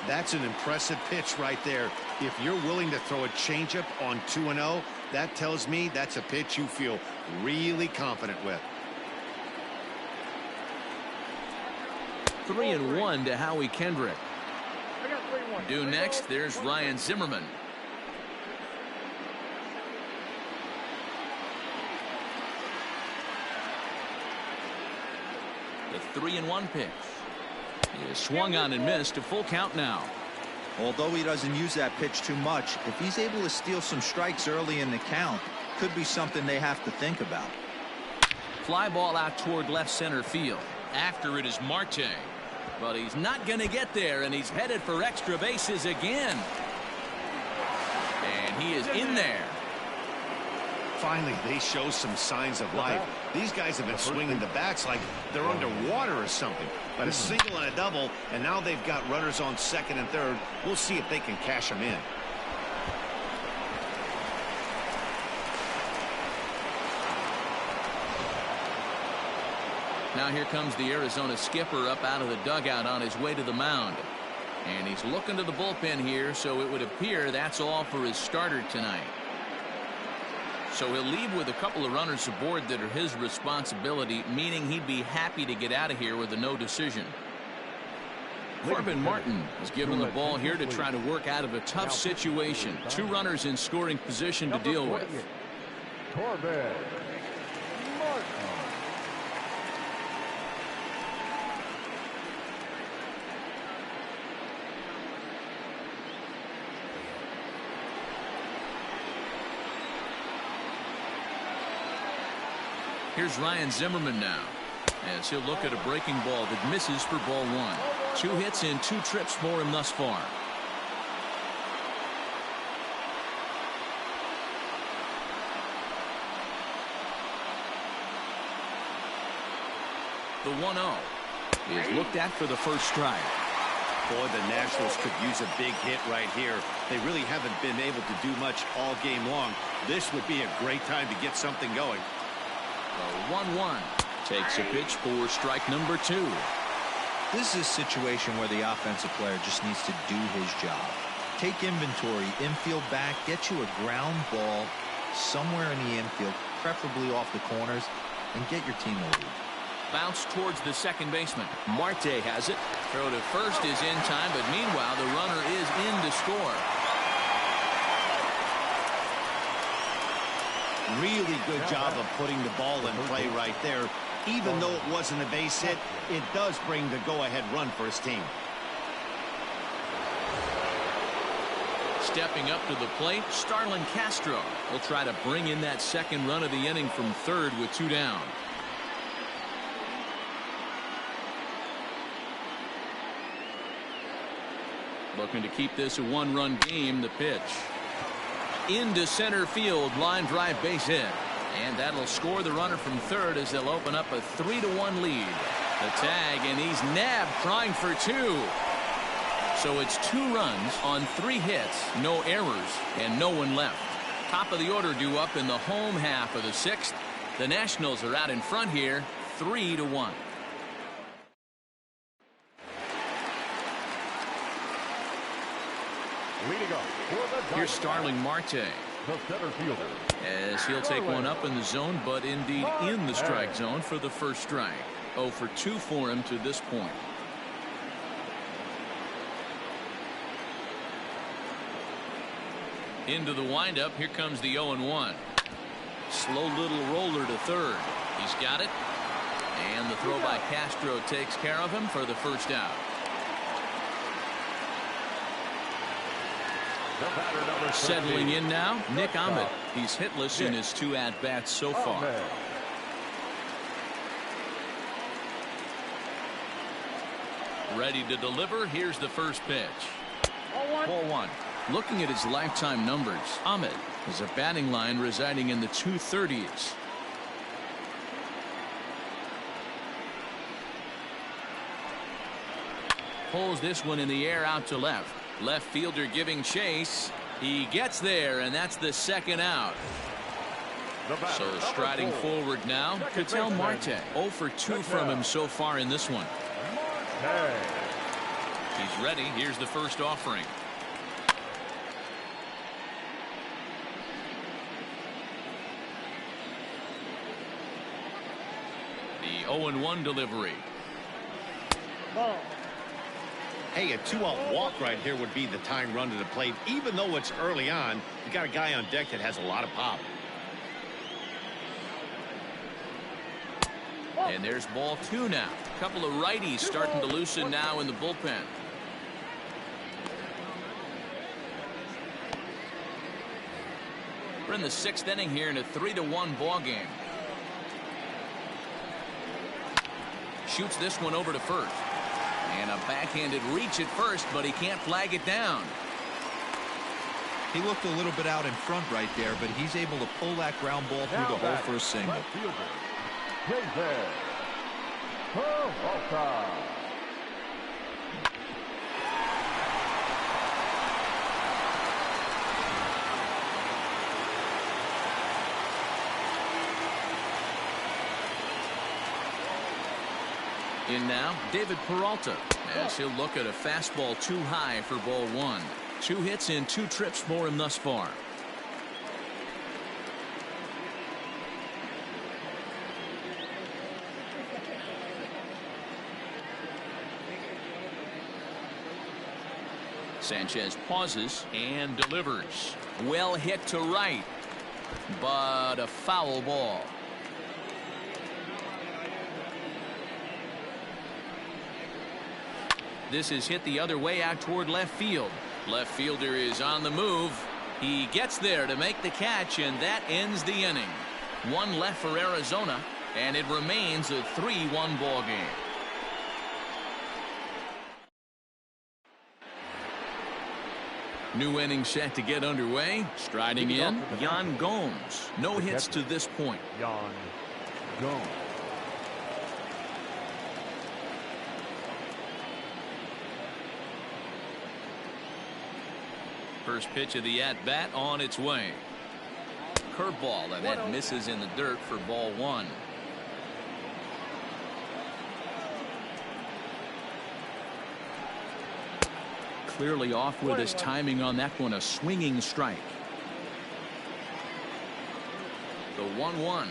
That's an impressive pitch right there. If you're willing to throw a changeup on 2-0, that tells me that's a pitch you feel really confident with. 3-1 to Howie Kendrick. I got 3-1. Due next, there's Ryan Zimmerman. The 3-1 pitch. He is swung on and missed. A full count now. Although he doesn't use that pitch too much, if he's able to steal some strikes early in the count, could be something they have to think about. Fly ball out toward left center field. After it is Marte. But he's not going to get there, and he's headed for extra bases again. And he is in there. Finally, they show some signs of life. These guys have been swinging the bats like they're underwater or something. But a single and a double, and now they've got runners on second and third. We'll see if they can cash them in. Now here comes the Arizona skipper up out of the dugout on his way to the mound. And he's looking to the bullpen here, so it would appear that's all for his starter tonight. So he'll leave with a couple of runners aboard that are his responsibility, meaning he'd be happy to get out of here with a no decision. Corbin Martin is given the ball here to try to work out of a tough situation. 2 runners in scoring position to deal with. Corbin Martin. Here's Ryan Zimmerman now, as he'll look at a breaking ball that misses for ball 1. 2 hits in 2 trips for him thus far. The 1-0 is looked at for the first strike. Boy, the Nationals could use a big hit right here. They really haven't been able to do much all game long. This would be a great time to get something going. The 1-1 takes a pitch for strike number 2. This is a situation where the offensive player just needs to do his job. Take inventory, infield back, get you a ground ball somewhere in the infield, preferably off the corners, and get your team a lead. Bounce towards the second baseman. Marte has it. Throw to first is in time, but meanwhile the runner is in to score. Really good job of putting the ball in play right there. Even though it wasn't a base hit, it does bring the go-ahead run for his team. Stepping up to the plate, Starlin Castro will try to bring in that second run of the inning from third with 2 down. Looking to keep this a 1-run game. The pitch into center field, line drive base hit, and that'll score the runner from third as they'll open up a 3-1 lead. The tag, and he's nabbed trying for 2. So it's 2 runs on 3 hits, no errors, and no one left. Top of the order due up in the home half of the 6th. The Nationals are out in front here, 3-1. Here's Starling Marte, the center fielder, as he'll take one up in the zone, but indeed in the strike zone for the first strike. 0 for 2 for him to this point. Into the windup. Here comes the 0-1. Slow little roller to third. He's got it. And the throw by Castro takes care of him for the first out. Settling in now, Nick Ahmed. He's hitless in his 2 at-bats so far. Ready to deliver. Here's the first pitch. Ball 1. Looking at his lifetime numbers, Ahmed has a batting line residing in the 230s. Pulls this one in the air out to left. Left fielder giving chase. He gets there, and that's the second out. So striding forward now, Ketel Marte. 0 for 2 from him so far in this one. He's ready. Here's the first offering. The 0-1 delivery. Hey, a 2-out walk right here would be the time run to the plate. Even though it's early on, you got a guy on deck that has a lot of pop. And there's ball 2 now. A couple of righties starting to loosen now in the bullpen. We're in the 6th inning here in a 3-1 ball game. Shoots this one over to first. And a backhanded reach at first, but he can't flag it down. He looked a little bit out in front right there, but he's able to pull that ground ball through the hole for a single. In now, David Peralta, as he'll look at a fastball too high for ball 1. 2 hits in 2 trips for him thus far. Sanchez pauses and delivers. Well hit to right, but a foul ball. This is hit the other way out toward left field. Left fielder is on the move. He gets there to make the catch, and that ends the inning. 1 left for Arizona, and it remains a 3-1 ball game. New inning set to get underway. Striding in, Yan Gomes. No hits to this point. Yan Gomes. First pitch of the at-bat on its way. Curveball, and that misses in the dirt for ball 1. Clearly off with his timing on that one. A swinging strike. The 1-1.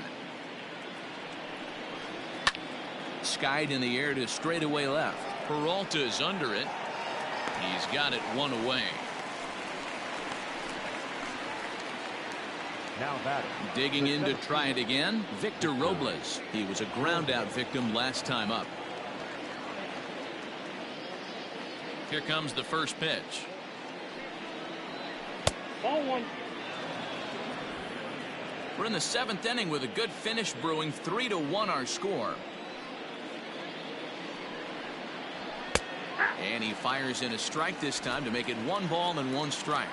Skied in the air to straightaway left. Peralta's under it. He's got it 1 away. Now batting. Digging in to try it again, Victor Robles. He was a ground out victim last time up. Here comes the first pitch. Ball 1. We're in the 7th inning with a good finish brewing. 3-1 our score. And he fires in a strike this time to make it 1 ball and 1 strike.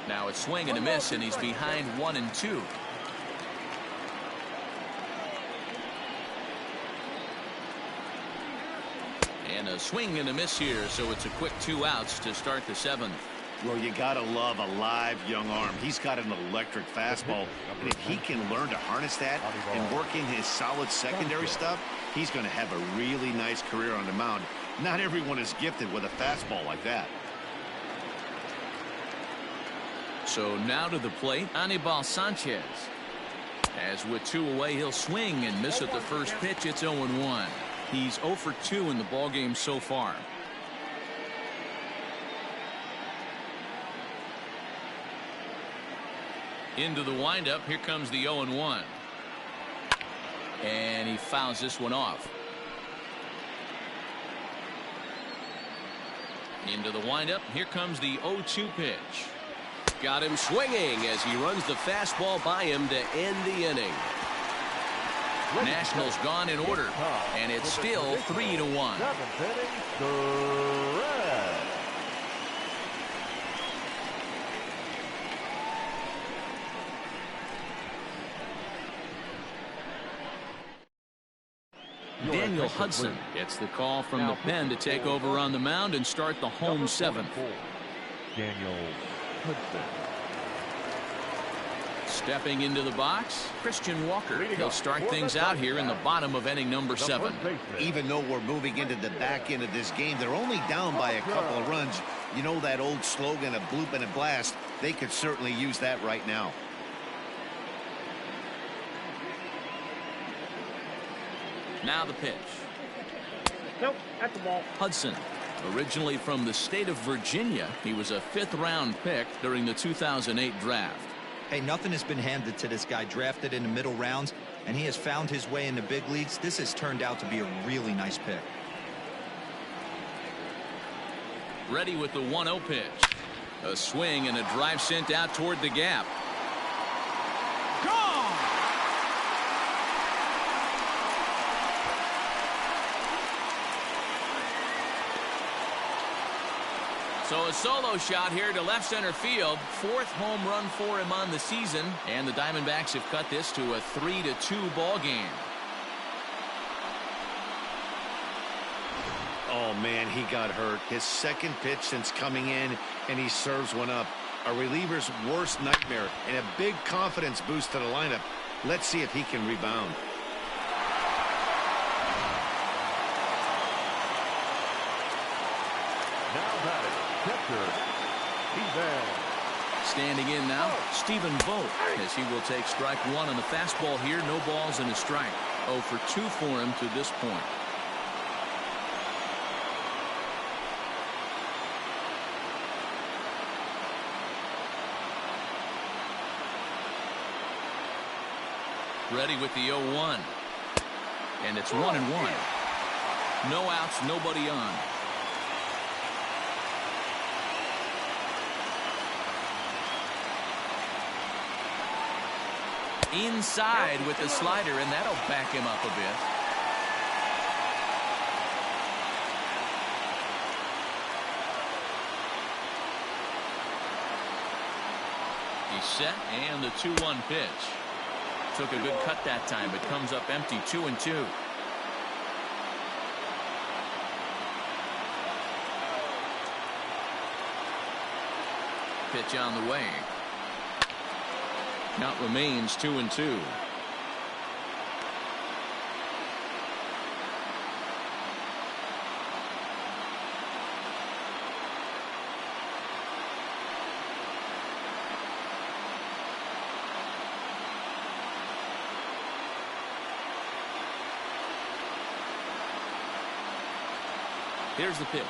Now it's swing and a miss, and he's behind 1-2. And a swing and a miss here, so it's a quick 2 outs to start the 7th. Well, you got to love a live young arm. He's got an electric fastball, and if he can learn to harness that and work in his solid secondary stuff, he's going to have a really nice career on the mound. Not everyone is gifted with a fastball like that. So now to the plate, Anibal Sanchez. As with 2 away, he'll swing and miss at the first pitch. It's 0-1. He's 0 for 2 in the ballgame so far. Into the windup. Here comes the 0-1. And he fouls this one off. Into the windup. Here comes the 0-2 pitch. Got him swinging as he runs the fastball by him to end the inning. Nationals gone in order, and it's still 3-1. Daniel Hudson gets the call from the pen to take over on the mound and start the home 7th. Daniel Hudson. Stepping into the box, Christian Walker. He'll start things out here in the bottom of inning number 7. Even though we're moving into the back end of this game, they're only down by a couple of runs. You know that old slogan, a bloop and a blast. They could certainly use that right now. Now the pitch. Nope, at the ball. Hudson, originally from the state of Virginia, he was a 5th-round pick during the 2008 draft. Hey, nothing has been handed to this guy. Drafted in the middle rounds, and he has found his way in the big leagues. This has turned out to be a really nice pick. Ready with the 1-0 pitch. A swing and a drive sent out toward the gap. Gone! So a solo shot here to left center field. 4th home run for him on the season. And the Diamondbacks have cut this to a 3-2 ball game. Oh, man, he got hurt. His 2nd pitch since coming in, and he serves one up. A reliever's worst nightmare and a big confidence boost to the lineup. Let's see if he can rebound. Now batting. Standing in now, Stephen Vogt, as he will take strike 1 on the fastball here. No balls and a strike. 0 for 2 for him to this point. Ready with the 0-1. And it's 1-1. No outs, nobody on. Inside with the slider, and that'll back him up a bit. He's set, and the 2-1 pitch. Took a good cut that time, but comes up empty. 2-2. Pitch on the way. Count remains 2-2. Here's the pitch.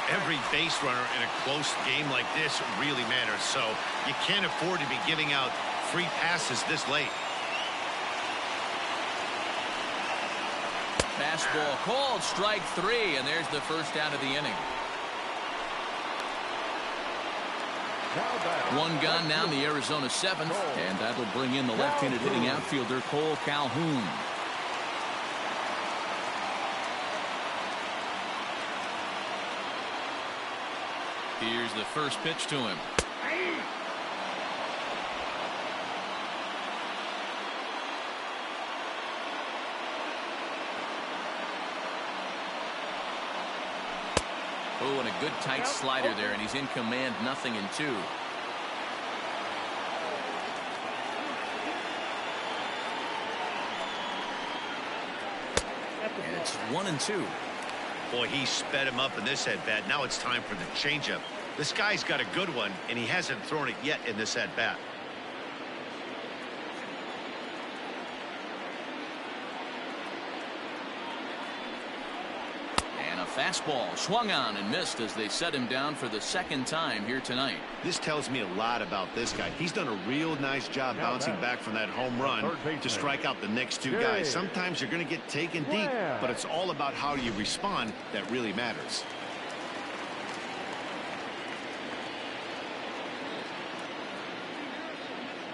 Every base runner in a close game like this really matters, so you can't afford to be giving out free passes this late. Fastball called, strike 3, and there's the first out of the inning. One gone now in the Arizona 7th, and that'll bring in the left-handed hitting outfielder Cole Calhoun. Here's the first pitch to him. Oh, and a good tight slider there, and he's in command, 0-2. And it's 1-2. Boy, he sped him up in this at-bat. Now it's time for the changeup. This guy's got a good one, and he hasn't thrown it yet in this at-bat. And a fastball swung on and missed as they set him down for the second time here tonight. This tells me a lot about this guy. He's done a real nice job bouncing back from that home run to strike out the next two guys. Sometimes you're going to get taken deep, but it's all about how you respond that really matters.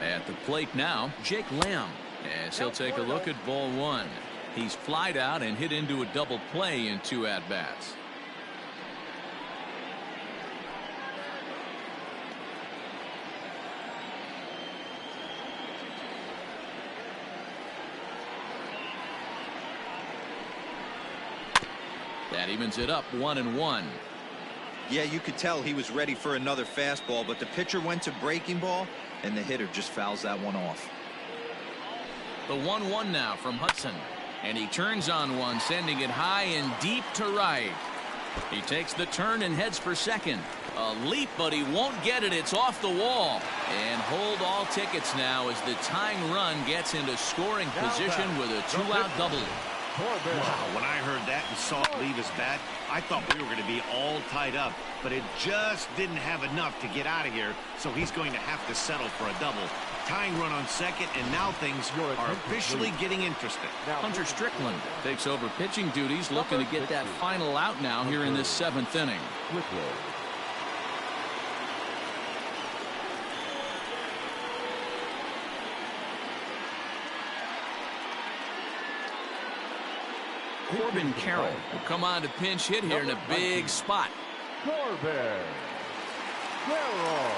At the plate now, Jake Lamb, as he'll take a look at ball one. He's flied out and hit into a double play in 2 at-bats. That evens it up 1-1. Yeah, you could tell he was ready for another fastball, but the pitcher went to breaking ball, and the hitter just fouls that one off. The 1-1 now from Hudson. And he turns on one, sending it high and deep to right. He takes the turn and heads for second. A leap, but he won't get it. It's off the wall. And hold all tickets now as the tying run gets into scoring position with a 2-out double. Wow, when I heard that and saw it leave his bat, I thought we were going to be all tied up, but it just didn't have enough to get out of here, so he's going to have to settle for a double. Tying run on second, and now things are officially getting interesting. Hunter Strickland takes over pitching duties, looking to get that final out now here in this 7th inning. Corbin Carroll will come on to pinch hit here in a big spot. Corbin Carroll.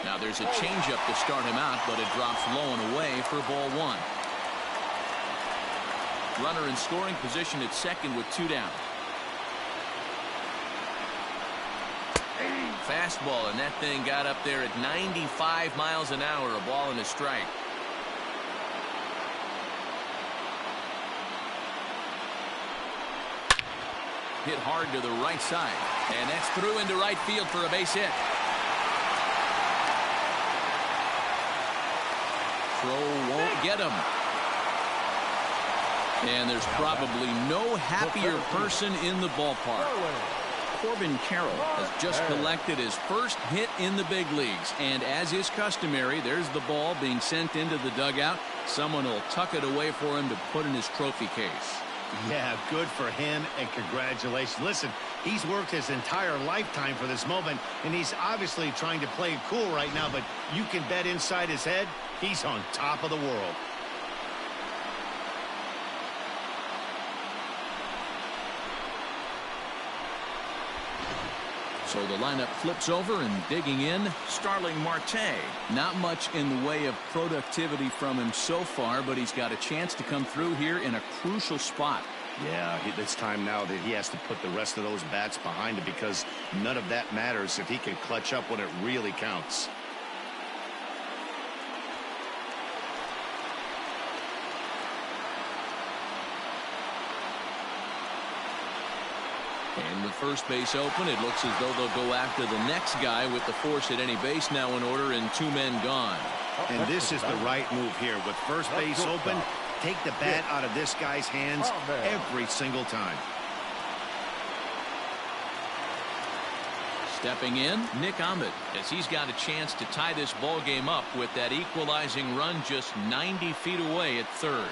Now there's a changeup to start him out, but it drops low and away for ball one. Runner in scoring position at second with 2 down. Fastball, and that thing got up there at 95 miles an hour, a ball and a strike. Hit hard to the right side, and that's through into right field for a base hit. Throw won't get him. And there's probably no happier person in the ballpark. Corbin Carroll has just collected his first hit in the big leagues. And as is customary, there's the ball being sent into the dugout. Someone will tuck it away for him to put in his trophy case. Yeah, good for him, and congratulations. Listen, he's worked his entire lifetime for this moment, and he's obviously trying to play it cool right now, but you can bet inside his head, he's on top of the world. So the lineup flips over, and digging in, Starling Marte. Not much in the way of productivity from him so far, but he's got a chance to come through here in a crucial spot. Yeah, it's time now that he has to put the rest of those bats behind him, because none of that matters if he can clutch up when it really counts. And with first base open, it looks as though they'll go after the next guy with the force at any base now in order and 2 men gone. And this is the right move here. With first base open, take the bat out of this guy's hands every single time. Stepping in, Nick Ahmed, as he's got a chance to tie this ball game up with that equalizing run just 90 feet away at third.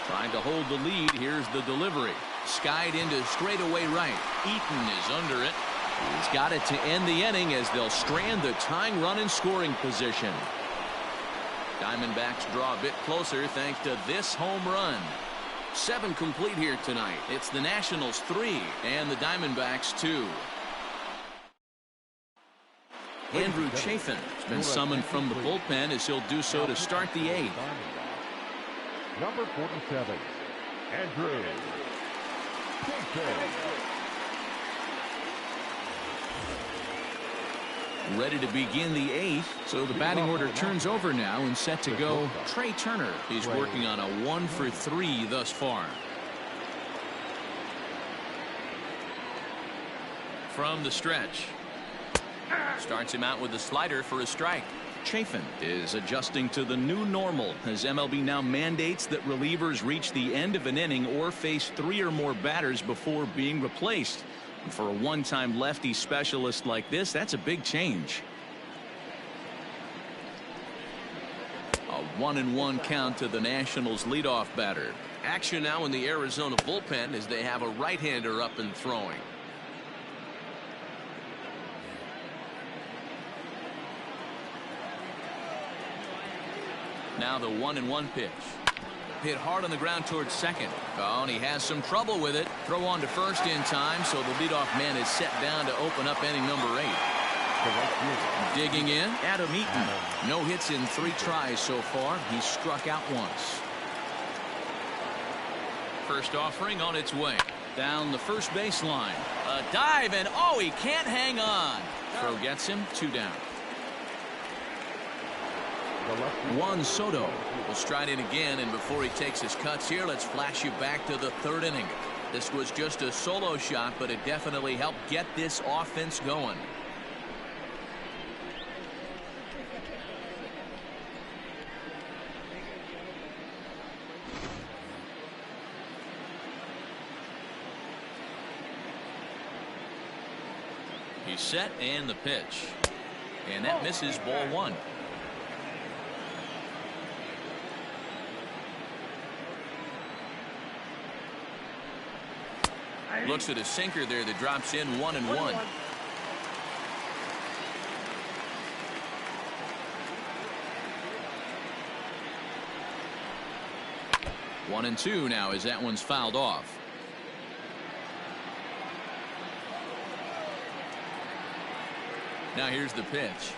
Trying to hold the lead. Here's the delivery. Skied into straightaway right. Eaton is under it. He's got it to end the inning as they'll strand the tying run in scoring position. Diamondbacks draw a bit closer thanks to this home run. 7 complete here tonight. It's the Nationals 3 and the Diamondbacks 2. Andrew Chafin has been summoned from the bullpen as he'll do so to start the 8th. Number 47, Andrew Sanchez. Ready to begin the 8th, so the batting order turns over now and set to go. Trey Turner. He's working on a 1-for-3 thus far. From the stretch. Starts him out with a slider for a strike. Chafin is adjusting to the new normal as MLB now mandates that relievers reach the end of an inning or face 3 or more batters before being replaced. And for a one-time lefty specialist like this, that's a big change. A 1-1 count to the Nationals leadoff batter. Action now in the Arizona bullpen as they have a right-hander up and throwing. Now the 1-1 pitch. Hit hard on the ground towards second. Oh, and he has some trouble with it. Throw on to first in time, so the leadoff man is set down to open up inning number 8. Digging in, Adam Eaton. No hits in 3 tries so far. He's struck out once. First offering on its way. Down the first baseline. A dive, and oh, he can't hang on. Throw gets him, 2 down. Juan Soto will stride in again, and before he takes his cuts here, let's flash you back to the 3rd inning. This was just a solo shot, but it definitely helped get this offense going. He's set, and the pitch. And that misses, ball 1. Looks at a sinker there that drops in 1-1. 1-2 now as that one's fouled off. Now here's the pitch.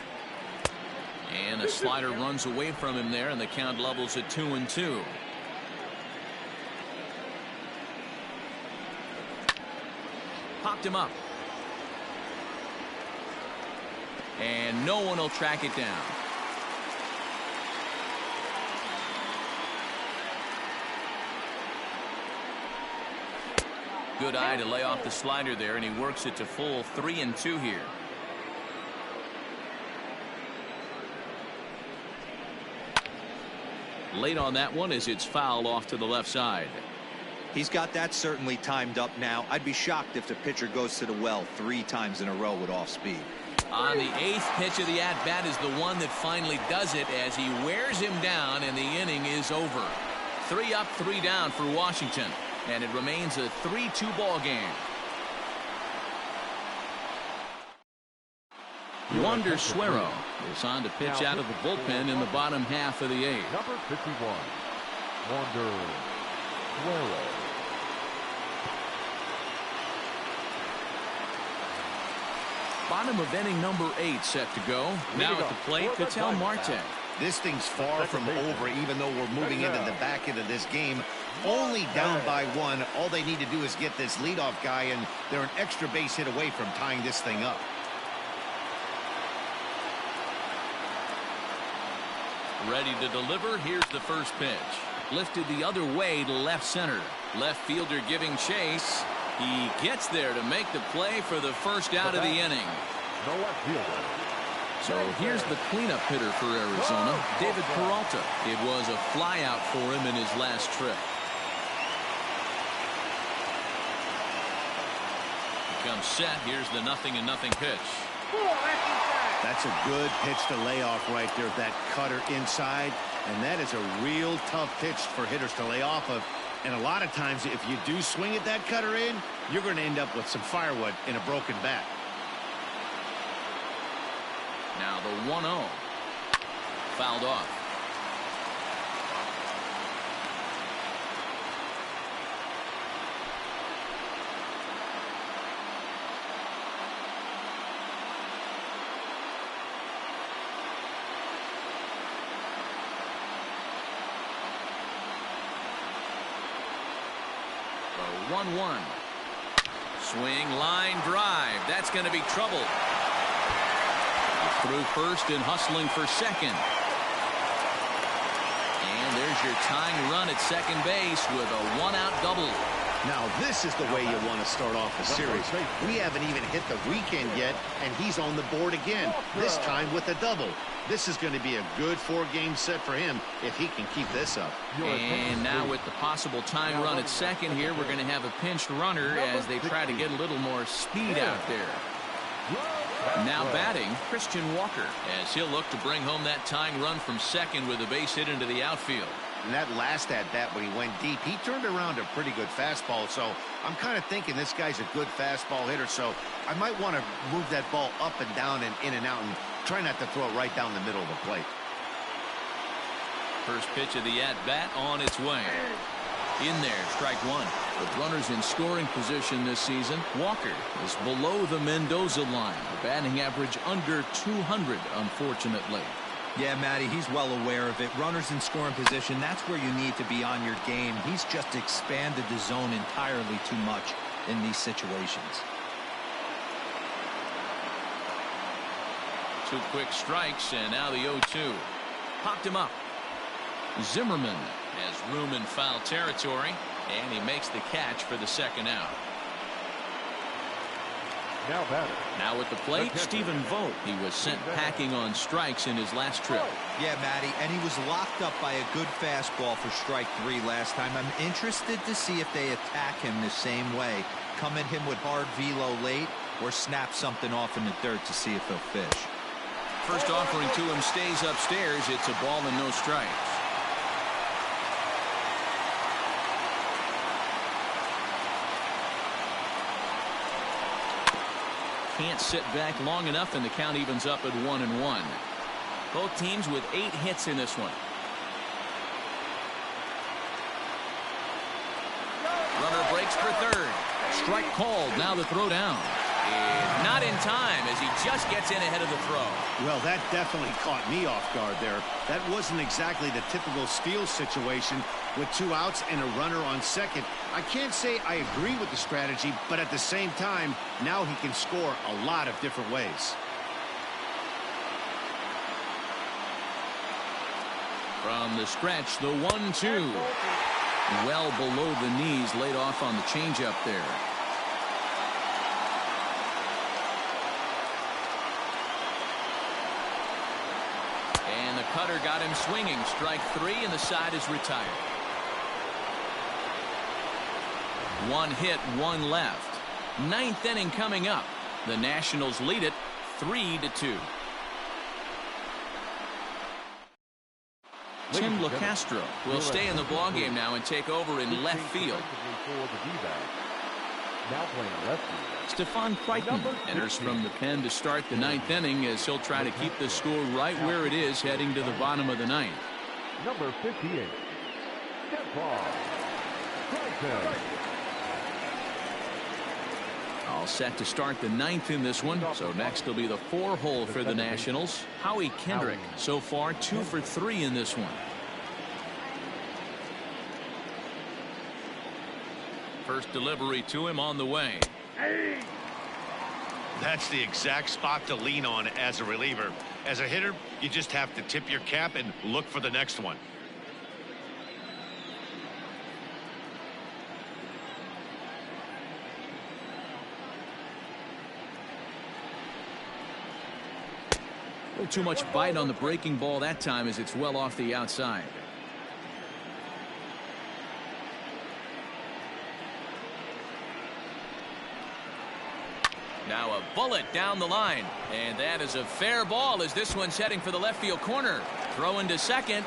And a slider runs away from him there, and the count levels at 2-2. Popped him up. And no one will track it down. Good eye to lay off the slider there, and he works it to full 3-2 here. Late on that one as it's fouled off to the left side. He's got that certainly timed up now. I'd be shocked if the pitcher goes to the well 3 times in a row with off speed. On the 8th pitch of the at-bat is the one that finally does it as he wears him down, and the inning is over. 3 up, 3 down for Washington, and it remains a 3-2 ball game. Wander Suero is on to pitch out of the bullpen in the bottom half of the 8th. Number 51, Wander Suero. Bottom of inning number 8 set to go. Now at the plate, Ketel Marte. This thing's far from over, even though we're moving into the back end of this game. Only down by 1. All they need to do is get this leadoff guy, and they're an extra base hit away from tying this thing up. Ready to deliver. Here's the first pitch. Lifted the other way to left center. Left fielder giving chase. He gets there to make the play for the first out of the inning. No left fielder. So here's the cleanup hitter for Arizona, David Peralta. It was a flyout for him in his last trip. He comes set. Here's the 0-0 pitch. That's a good pitch to lay off right there, that cutter inside. And that is a real tough pitch for hitters to lay off of. And a lot of times, if you do swing at that cutter in, you're going to end up with some firewood in a broken bat. Now the 1-0. Fouled off. The 1-1. Swing, line drive. That's going to be trouble. Through first and hustling for second. And there's your tying run at second base with a one-out double. Now this is the way you want to start off a series. We haven't even hit the weekend yet, and he's on the board again, this time with a double. This is going to be a good 4-game set for him if he can keep this up. And now with the possible tying run at second here, we're going to have a pinched runner as they try to get a little more speed out there. Now batting, Christian Walker, as he'll look to bring home that tying run from second with a base hit into the outfield. And that last at-bat when he went deep, he turned around a pretty good fastball. So I'm kind of thinking this guy's a good fastball hitter. So I might want to move that ball up and down and in and out and try not to throw it right down the middle of the plate. First pitch of the at-bat on its way. In there, strike one. With runners in scoring position this season, Walker is below the Mendoza line. A batting average under 200, unfortunately. Yeah, Matty, he's well aware of it. Runners in scoring position, that's where you need to be on your game. He's just expanded the zone entirely too much in these situations. 2 quick strikes, and now the 0-2. Popped him up. Zimmerman has room in foul territory, and he makes the catch for the second out. Now batter. Now at the plate, Stephen Vogt. He was sent packing on strikes in his last trip. Yeah, Matty, and he was locked up by a good fastball for strike 3 last time. I'm interested to see if they attack him the same way. Come at him with hard velo late or snap something off in the dirt to see if he'll fish. First offering to him stays upstairs. It's a ball and no strikes. Can't sit back long enough, and the count evens up at 1-1. Both teams with 8 hits in this one. Runner breaks for third. Strike called. Now the throw down. And not in time as he just gets in ahead of the throw. Well, that definitely caught me off guard there. That wasn't exactly the typical steal situation with 2 outs and a runner on second. I can't say I agree with the strategy, but at the same time, now he can score a lot of different ways. From the stretch, the 1-2. Well below the knees, laid off on the changeup there. And the cutter got him swinging. Strike 3, and the side is retired. 1 hit, 1 left. 9th inning coming up. The Nationals lead it 3-2. Tim LaCastro will stay in the ballgame now and take over in left field. Now playing left field. Stefan Crichton enters from the pen to start the 9th inning as he'll try to keep the score right where it is heading to the bottom of the 9th. Number 58. Stefan Crichton. All set to start the 9th in this one. So next will be the 4-hole for the Nationals. Howie Kendrick so far 2 for 3 in this one. First delivery to him on the way. That's the exact spot to lean on as a reliever. As a hitter, you just have to tip your cap and look for the next one. A little too much bite on the breaking ball that time as it's well off the outside. Now a bullet down the line, and that is a fair ball as this one's heading for the left field corner. Throw into second.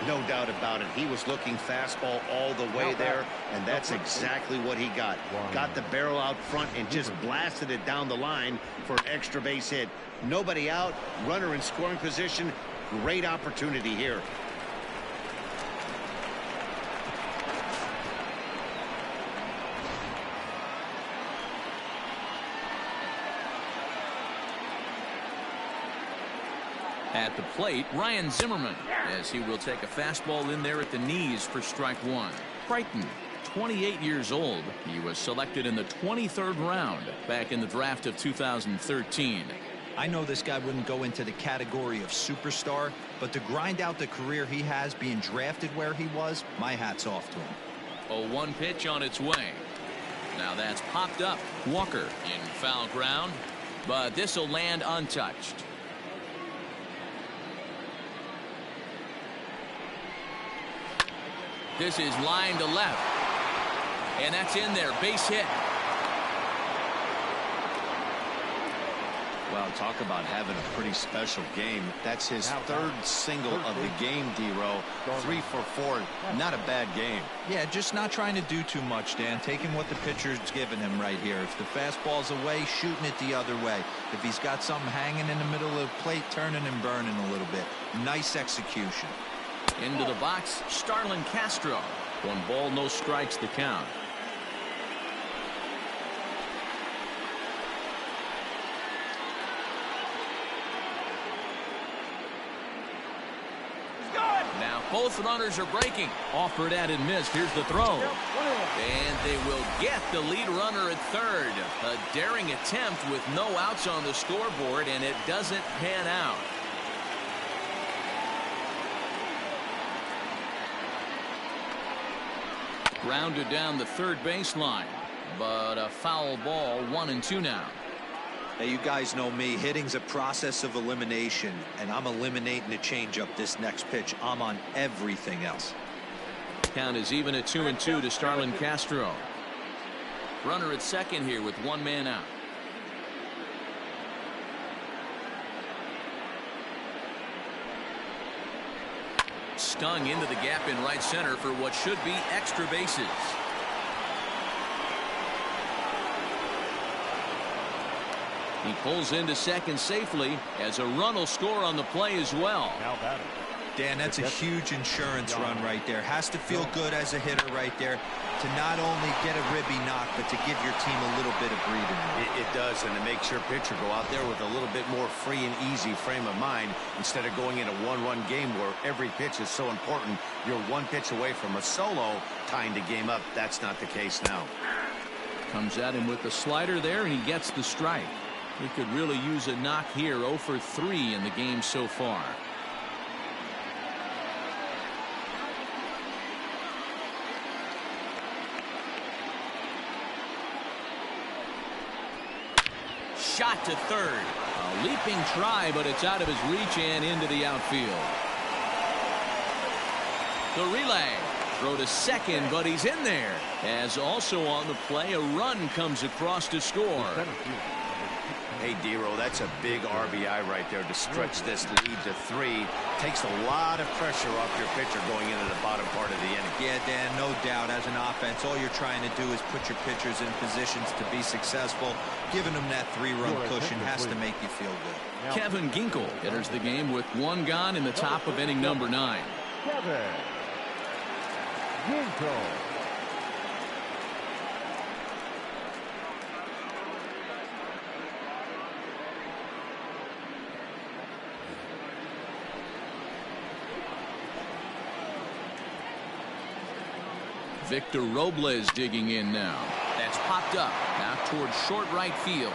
No doubt about it. He was looking fastball all the way there, and that's exactly what he got. Got the barrel out front and just blasted it down the line for an extra base hit. Nobody out, runner in scoring position. Great opportunity here. At the plate, Ryan Zimmerman, as he will take a fastball in there at the knees for strike one. Crichton, 28 years old. He was selected in the 23rd round back in the draft of 2013. I know this guy wouldn't go into the category of superstar, but to grind out the career he has being drafted where he was, my hat's off to him. A 1 pitch on its way. Now that's popped up. Walker in foul ground, but this will land untouched. This is line to left. And that's in there. Base hit. Well, talk about having a pretty special game. That's his third single of the game, D-Row. 3 for 4. Not a bad game. Yeah, just not trying to do too much, Dan. Taking what the pitcher's giving him right here. If the fastball's away, shooting it the other way. If he's got something hanging in the middle of the plate, turning and burning a little bit. Nice execution. Into the box, Starlin Castro. 1 ball, no strikes the count. Now both runners are breaking. Offered at and missed. Here's the throw. And they will get the lead runner at third. A daring attempt with no outs on the scoreboard, and it doesn't pan out. Grounded down the third baseline, but a foul ball. 1-2 now. Hey, you guys know me. Hitting's a process of elimination, and I'm eliminating the changeup this next pitch. I'm on everything else. Count is even at 2-2 to Starlin Castro. Runner at second here with 1 man out. Stung into the gap in right center for what should be extra bases. He pulls into second safely as a run will score on the play as well. Dan, that's a huge insurance run right there. Has to feel good as a hitter right there to not only get a ribby knock, but to give your team a little bit of breathing room. It does, and it makes your pitcher go out there with a little bit more free and easy frame of mind instead of going in a one-run game where every pitch is so important. You're 1 pitch away from a solo tying the game up. That's not the case now. Comes at him with the slider there, and he gets the strike. He could really use a knock here. 0 for 3 in the game so far. Shot to third. A leaping try, but it's out of his reach and into the outfield. The relay. Throw to second, but he's in there. As also on the play, a run comes across to score. Hey, D-Row, that's a big RBI right there to stretch this lead to 3. Takes a lot of pressure off your pitcher going into the bottom part of the inning. Yeah, Dan, no doubt. As an offense, all you're trying to do is put your pitchers in positions to be successful. Giving them that 3-run cushion has to make you feel good. Kevin Ginkel enters the game with 1 gone in the top of inning number 9. Kevin Ginkel. Victor Robles digging in now. That's popped up now towards short right field.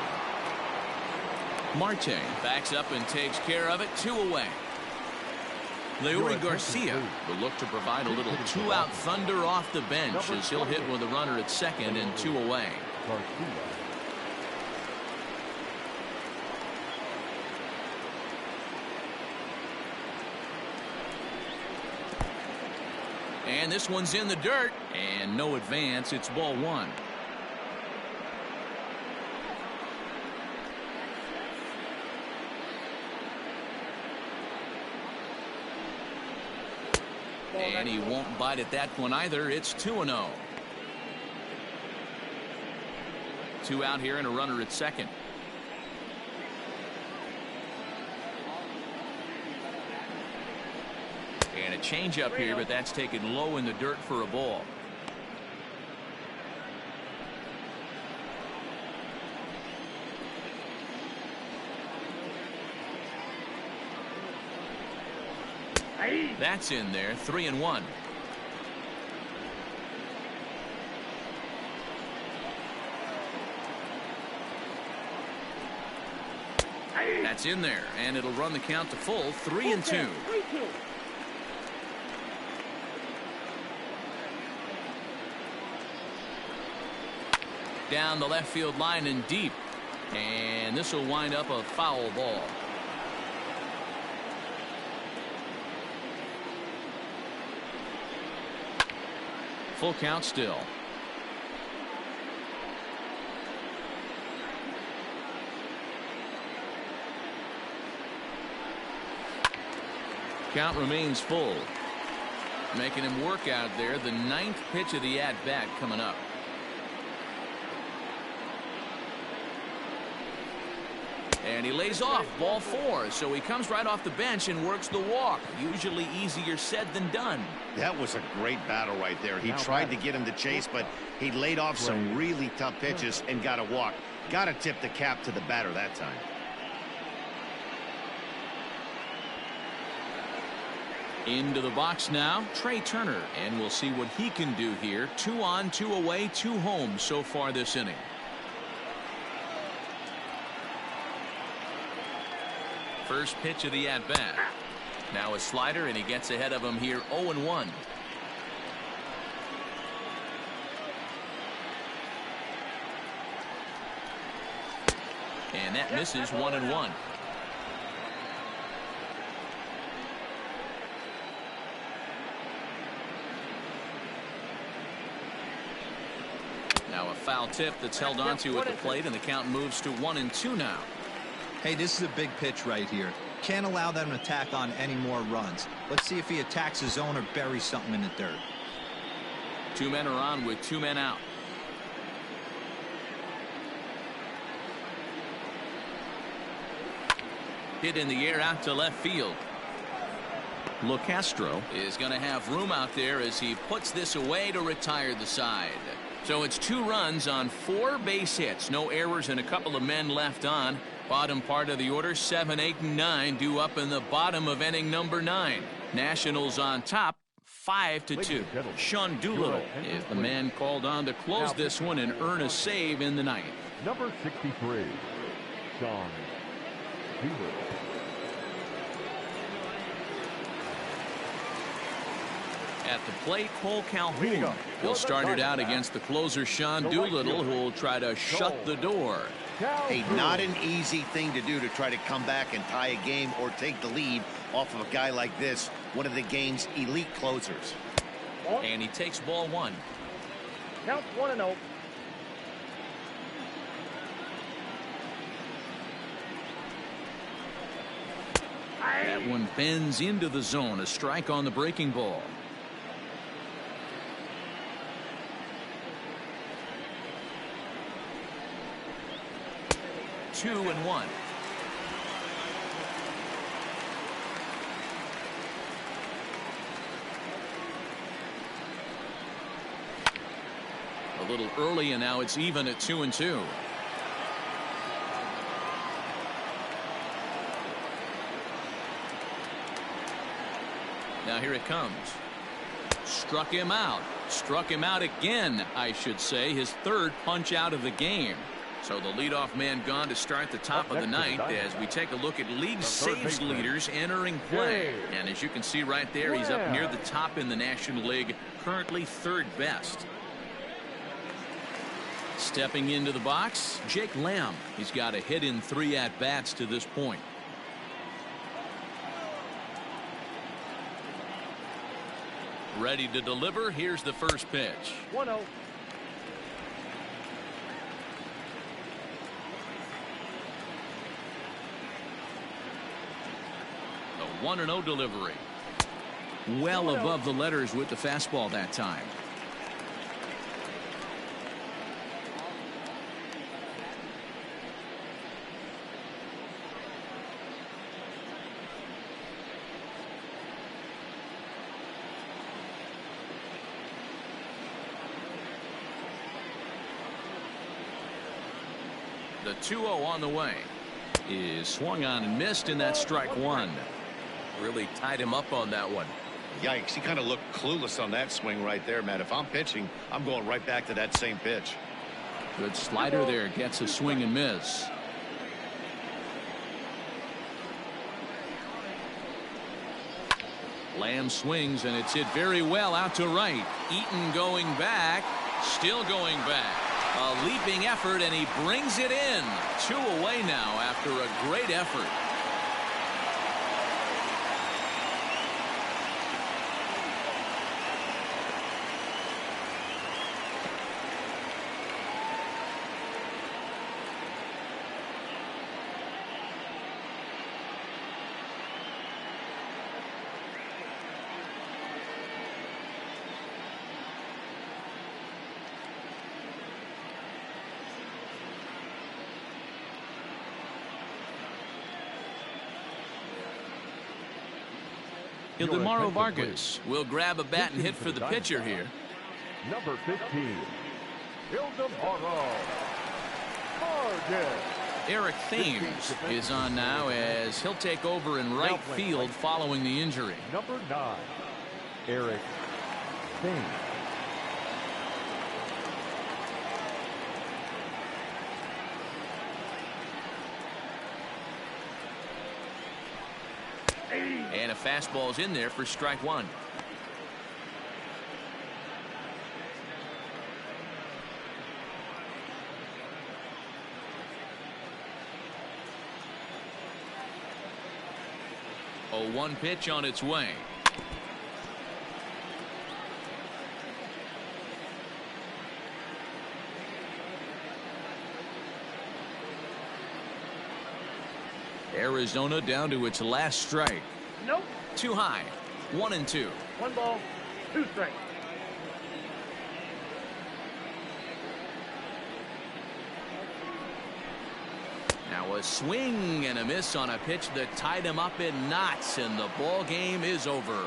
Marte backs up and takes care of it. 2 away. Leury Garcia will look to provide a little 2-out thunder off the bench as he'll hit with a runner at second and 2 away. And this one's in the dirt, and no advance. It's ball 1. And he won't bite at that one either. It's 2-0. 2 out here and a runner at second. And a changeup here, but that's taken low in the dirt for a ball. That's in there. 3-1. That's in there, and it'll run the count to full. 3-2. Down the left field line and deep, and this will wind up a foul ball. Full count still. Count remains full. Making him work out there. The 9th pitch of the at-bat coming up. And he lays off. Ball 4. So he comes right off the bench and works the walk. Usually easier said than done. That was a great battle right there. He tried to get him to chase, but he laid off some really tough pitches and got a walk. Got to tip the cap to the batter that time. Into the box now, Trey Turner, and we'll see what he can do here. 2 on, 2 away, 2 home so far this inning. First pitch of the at-bat. Now a slider, and he gets ahead of him here. 0-1. And that misses. 1-1. Now a foul tip that's held onto at the plate, and the count moves to 1-2 now. Hey, this is a big pitch right here. Can't allow them to tack on any more runs. Let's see if he attacks his zone or buries something in the dirt. 2 men are on with 2 men out. Hit in the air out to left field. LoCastro is going to have room out there as he puts this away to retire the side. So it's 2 runs on 4 base hits. No errors and a couple of men left on. Bottom part of the order, 7, 8, and 9 due up in the bottom of inning number 9. Nationals on top, 5-2. Sean Doolittle is the man called on to close this one and earn a save in the 9th. Number 63, Sean Doolittle. At the plate, Cole Calhoun. He'll start it out against the closer, Sean Doolittle, who will try to shut the door. Hey, not an easy thing to do to try to come back and tie a game or take the lead off of a guy like this, one of the game's elite closers. And he takes ball 1. Count 1-0. That one bends into the zone. A strike on the breaking ball. Two and 1. A little early, and now it's even at 2-2. Now here it comes. Struck him out. Struck him out again, I should say. His 3rd punch out of the game. So the leadoff man gone to start the top of the 9th as we take a look at league saves leaders entering play. And as you can see right there, he's up near the top in the National League, currently 3rd best. Stepping into the box, Jake Lamb. He's got a hit in 3 at-bats to this point. Ready to deliver. Here's the first pitch. 1-0. The 1-0 delivery. well above the letters with the fastball that time. The 2-0 on the way is swung on and missed, and that's strike one. Really tied him up on that one. Yikes, he kind of looked clueless on that swing right there, man. If I'm pitching, I'm going right back to that same pitch. Good slider there, gets a swing and miss. Lamb swings, and it's hit very well out to right. Eaton going back, still going back. A leaping effort, and he brings it in. 2 away now after a great effort. Ildemaro Vargas will grab a bat and hit for the pitcher here. Number 15, Ildemaro Vargas. Eric Thames is on now as he'll take over in right field following the injury. Number 9, Eric Thames. And a fastball's in there for strike one. A 1 pitch on its way. Arizona down to its last strike. Nope. Too high. 1-2. 1 ball, 2 strikes. Now a swing and a miss on a pitch that tied him up in knots, and the ball game is over.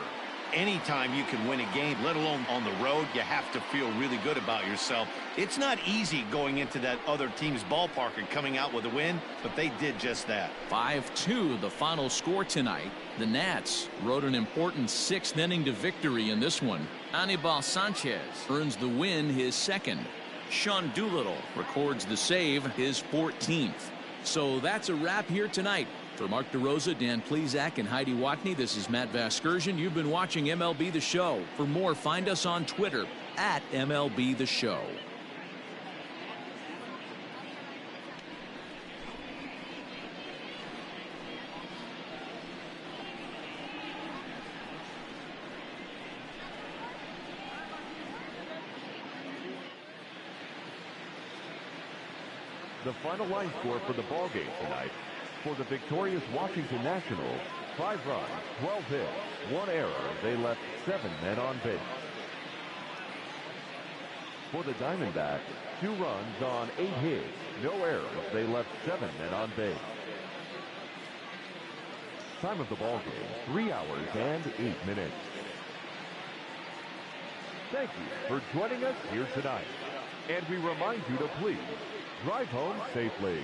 Anytime you can win a game, let alone on the road, you have to feel really good about yourself. It's not easy going into that other team's ballpark and coming out with a win, but they did just that. 5-2 the final score tonight. The Nats rode an important 6th inning to victory in this one. Anibal Sanchez earns the win, his 2nd. Sean Doolittle records the save, his 14th. So that's a wrap here tonight. For Mark DeRosa, Dan Plesac, and Heidi Watney, this is Matt Vasgersian. You've been watching MLB The Show. For more, find us on Twitter at MLB The Show. The final line score for the ballgame tonight. For the victorious Washington Nationals, 5 runs, 12 hits, 1 error. They left 7 men on base. For the Diamondbacks, 2 runs on 8 hits, no errors. They left 7 men on base. Time of the ballgame, 3 hours and 8 minutes. Thank you for joining us here tonight. And we remind you to please drive home safely.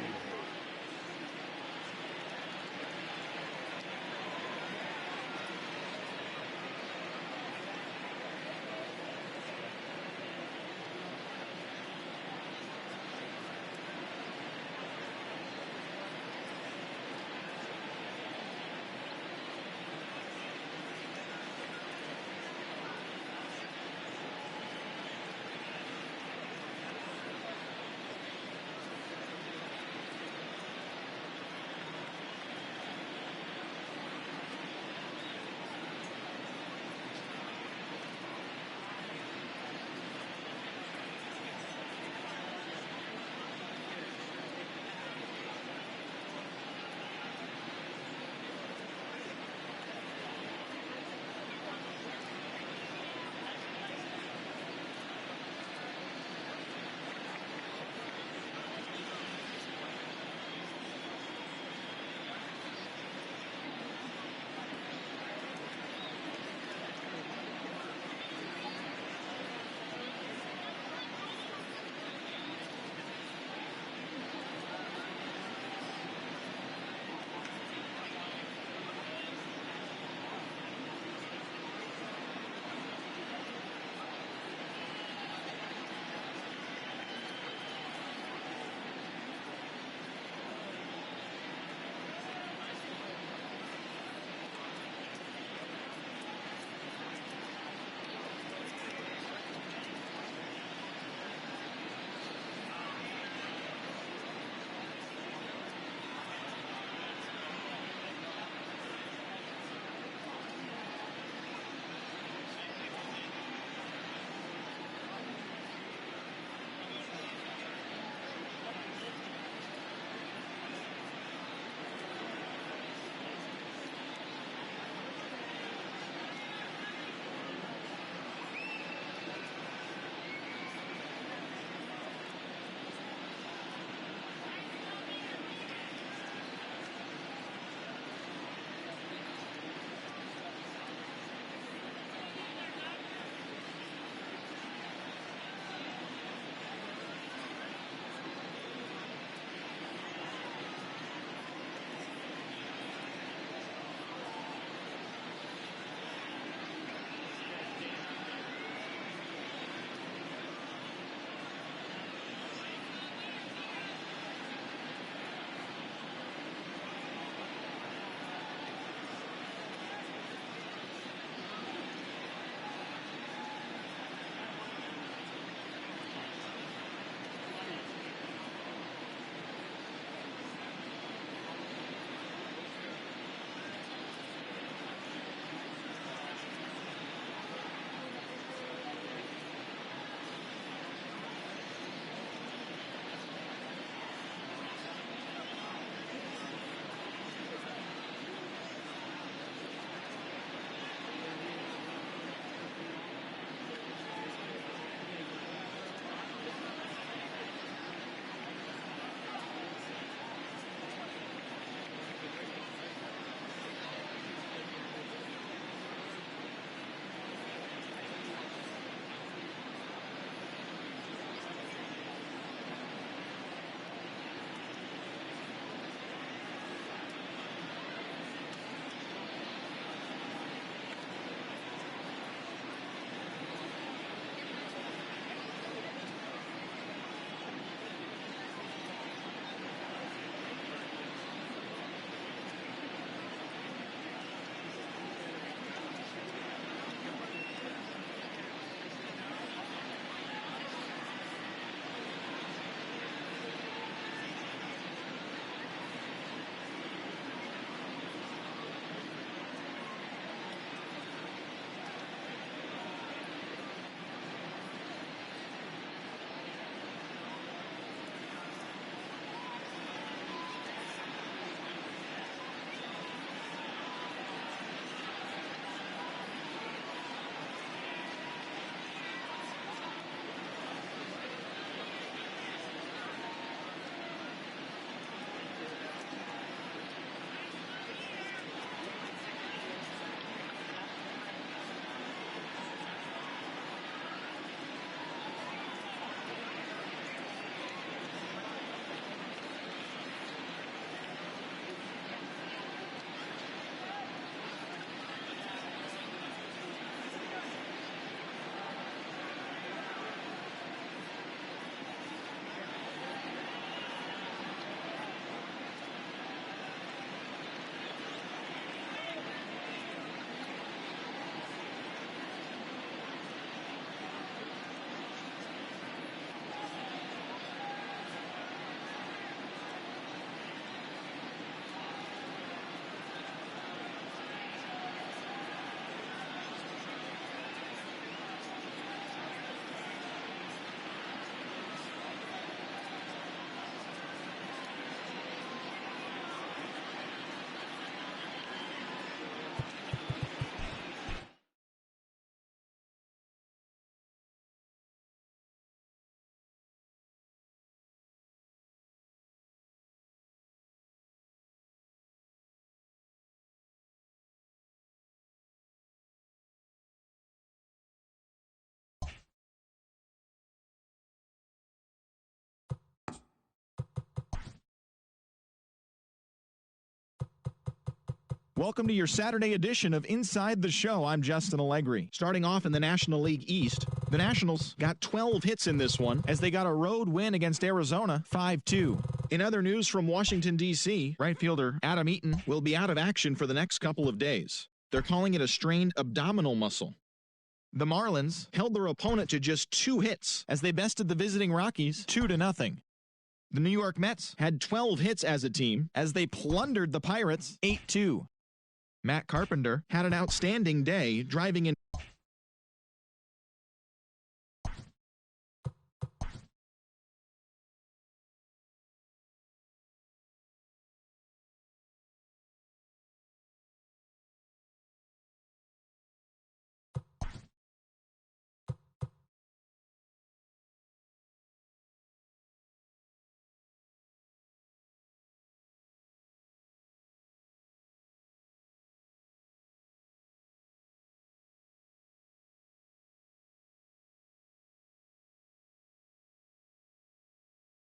Welcome to your Saturday edition of Inside the Show. I'm Justin Allegri. Starting off in the National League East, the Nationals got 12 hits in this one as they got a road win against Arizona 5-2. In other news from Washington, D.C., right fielder Adam Eaton will be out of action for the next couple of days. They're calling it a strained abdominal muscle. The Marlins held their opponent to just 2 hits as they bested the visiting Rockies 2-0. The New York Mets had 12 hits as a team as they plundered the Pirates 8-2. Matt Carpenter had an outstanding day, driving in